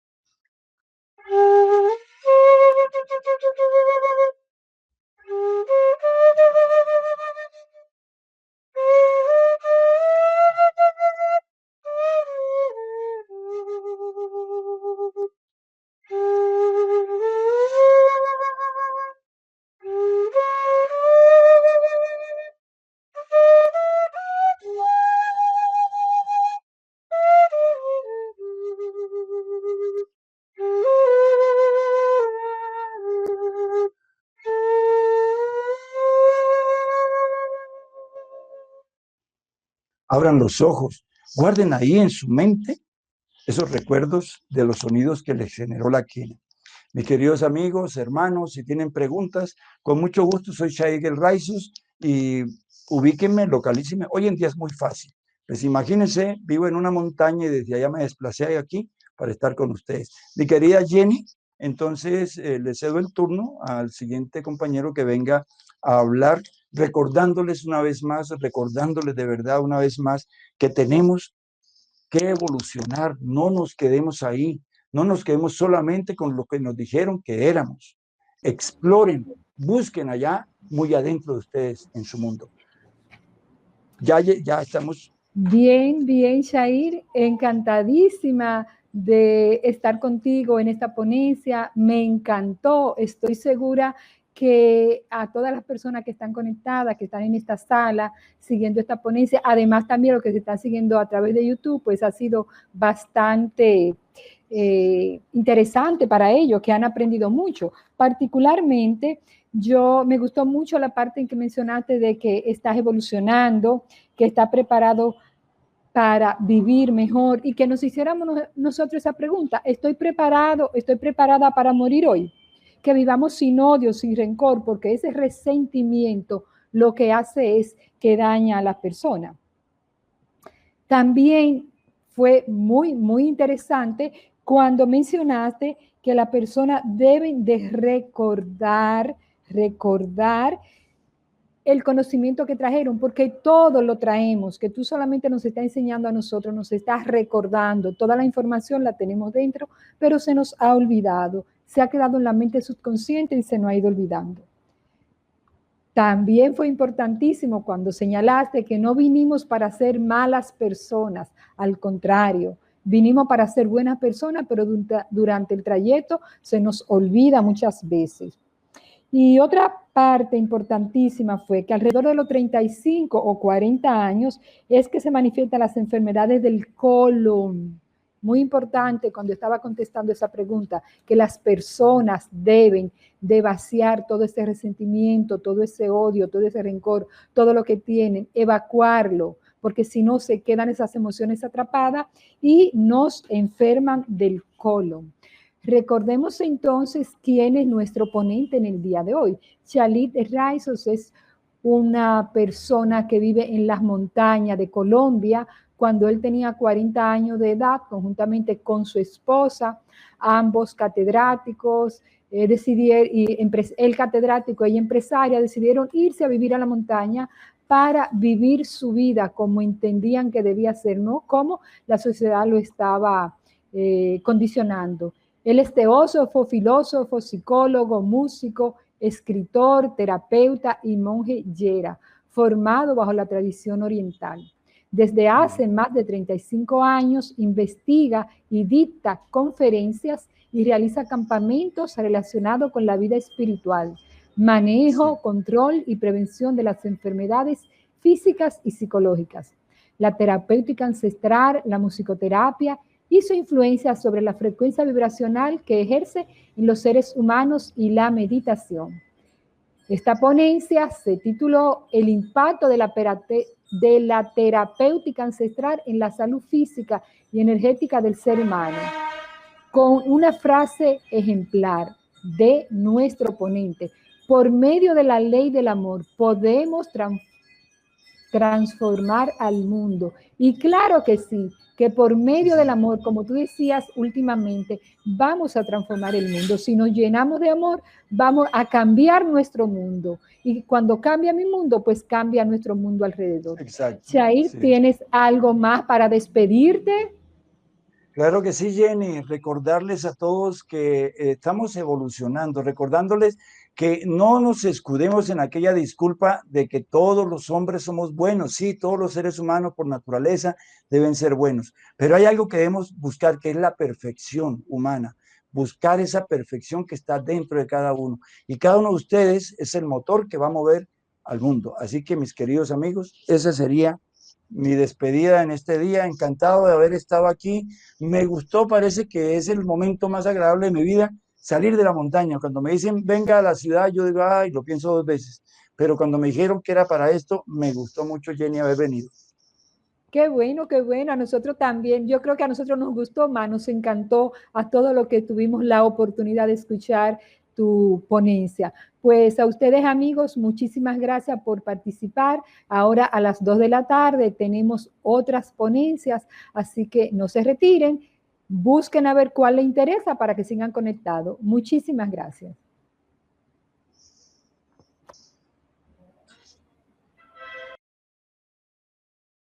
[SPEAKER 2] Abran los ojos, guarden ahí en su mente esos recuerdos de los sonidos que les generó la quena. Mis queridos amigos, hermanos, si tienen preguntas, con mucho gusto, soy Shaikh El Raizos, y ubíquenme, localícenme. Hoy en día es muy fácil. Pues imagínense, vivo en una montaña y desde allá me desplacé aquí para estar con ustedes. Mi querida Jenny, entonces le cedo el turno al siguiente compañero que venga a hablar, recordándoles una vez más, recordándoles de verdad una vez más que tenemos que evolucionar, no nos quedemos ahí, no nos quedemos solamente con lo que nos dijeron que éramos. Exploren, busquen allá, muy adentro de ustedes, en su mundo. Ya estamos.
[SPEAKER 1] Bien, bien, Shair, encantadísima de estar contigo en esta ponencia. Me encantó, estoy segura que a todas las personas que están conectadas, que están en esta sala, siguiendo esta ponencia, además también los que se están siguiendo a través de YouTube, pues ha sido bastante interesante para ellos, que han aprendido mucho. Particularmente, me gustó mucho la parte en que mencionaste de que estás evolucionando, que está preparado para vivir mejor, y que nos hiciéramos nosotros esa pregunta: ¿estoy preparado, estoy preparada para morir hoy? Que vivamos sin odio, sin rencor, porque ese resentimiento lo que hace es que daña a la persona. También fue muy, muy interesante cuando mencionaste que la persona debe de recordar el conocimiento que trajeron, porque todo lo traemos, que tú solamente nos estás enseñando a nosotros, nos estás recordando, toda la información la tenemos dentro, pero se nos ha olvidado, se ha quedado en la mente subconsciente y se nos ha ido olvidando. También fue importantísimo cuando señalaste que no vinimos para ser malas personas, al contrario, vinimos para ser buenas personas, pero durante el trayecto se nos olvida muchas veces. Y otra parte importantísima fue que alrededor de los 35 o 40 años es que se manifiestan las enfermedades del colon. Muy importante cuando estaba contestando esa pregunta, que las personas deben de vaciar todo ese resentimiento, todo ese odio, todo ese rencor, todo lo que tienen, evacuarlo, porque si no se quedan esas emociones atrapadas y nos enferman del colon. Recordemos entonces quién es nuestro ponente en el día de hoy. Chalit Raizos es una persona que vive en las montañas de Colombia. Cuando él tenía 40 años de edad, conjuntamente con su esposa, ambos catedráticos, el catedrático y empresaria decidieron irse a vivir a la montaña para vivir su vida como entendían que debía ser, no como la sociedad lo estaba condicionando. Él es teósofo, filósofo, psicólogo, músico, escritor, terapeuta y monje yera, formado bajo la tradición oriental. Desde hace más de 35 años investiga y dicta conferencias y realiza campamentos relacionados con la vida espiritual, manejo, control y prevención de las enfermedades físicas y psicológicas, la terapéutica ancestral, la musicoterapia y su influencia sobre la frecuencia vibracional que ejerce en los seres humanos y la meditación. Esta ponencia se tituló El impacto de la terapéutica ancestral en la salud física y energética del ser humano, con una frase ejemplar de nuestro ponente. Por medio de la ley del amor podemos transformar al mundo. Y claro que sí, que por medio del amor, como tú decías últimamente, vamos a transformar el mundo. Si nos llenamos de amor, vamos a cambiar nuestro mundo. Y cuando cambia mi mundo, pues cambia nuestro mundo alrededor.
[SPEAKER 2] Exacto.
[SPEAKER 1] Chair, sí. ¿Tienes algo más para despedirte?
[SPEAKER 2] Claro que sí, Jenny. Recordarles a todos que estamos evolucionando, recordándoles que no nos escudemos en aquella disculpa de que todos los hombres somos buenos. Sí, todos los seres humanos por naturaleza deben ser buenos, pero hay algo que debemos buscar, que es la perfección humana, buscar esa perfección que está dentro de cada uno. Y cada uno de ustedes es el motor que va a mover al mundo. Así que, mis queridos amigos, esa sería mi despedida en este día. Encantado de haber estado aquí. Me gustó, parece que es el momento más agradable de mi vida, salir de la montaña. Cuando me dicen venga a la ciudad, yo digo, ay, lo pienso 2 veces. Pero cuando me dijeron que era para esto, me gustó mucho, Jenny, haber venido.
[SPEAKER 1] Qué bueno, qué bueno. A nosotros también. Yo creo que a nosotros nos gustó más, nos encantó a todo lo que tuvimos la oportunidad de escuchar tu ponencia. Pues a ustedes, amigos, muchísimas gracias por participar. Ahora a las 2 de la tarde tenemos otras ponencias, así que no se retiren. Busquen a ver cuál les interesa para que sigan conectados. Muchísimas gracias.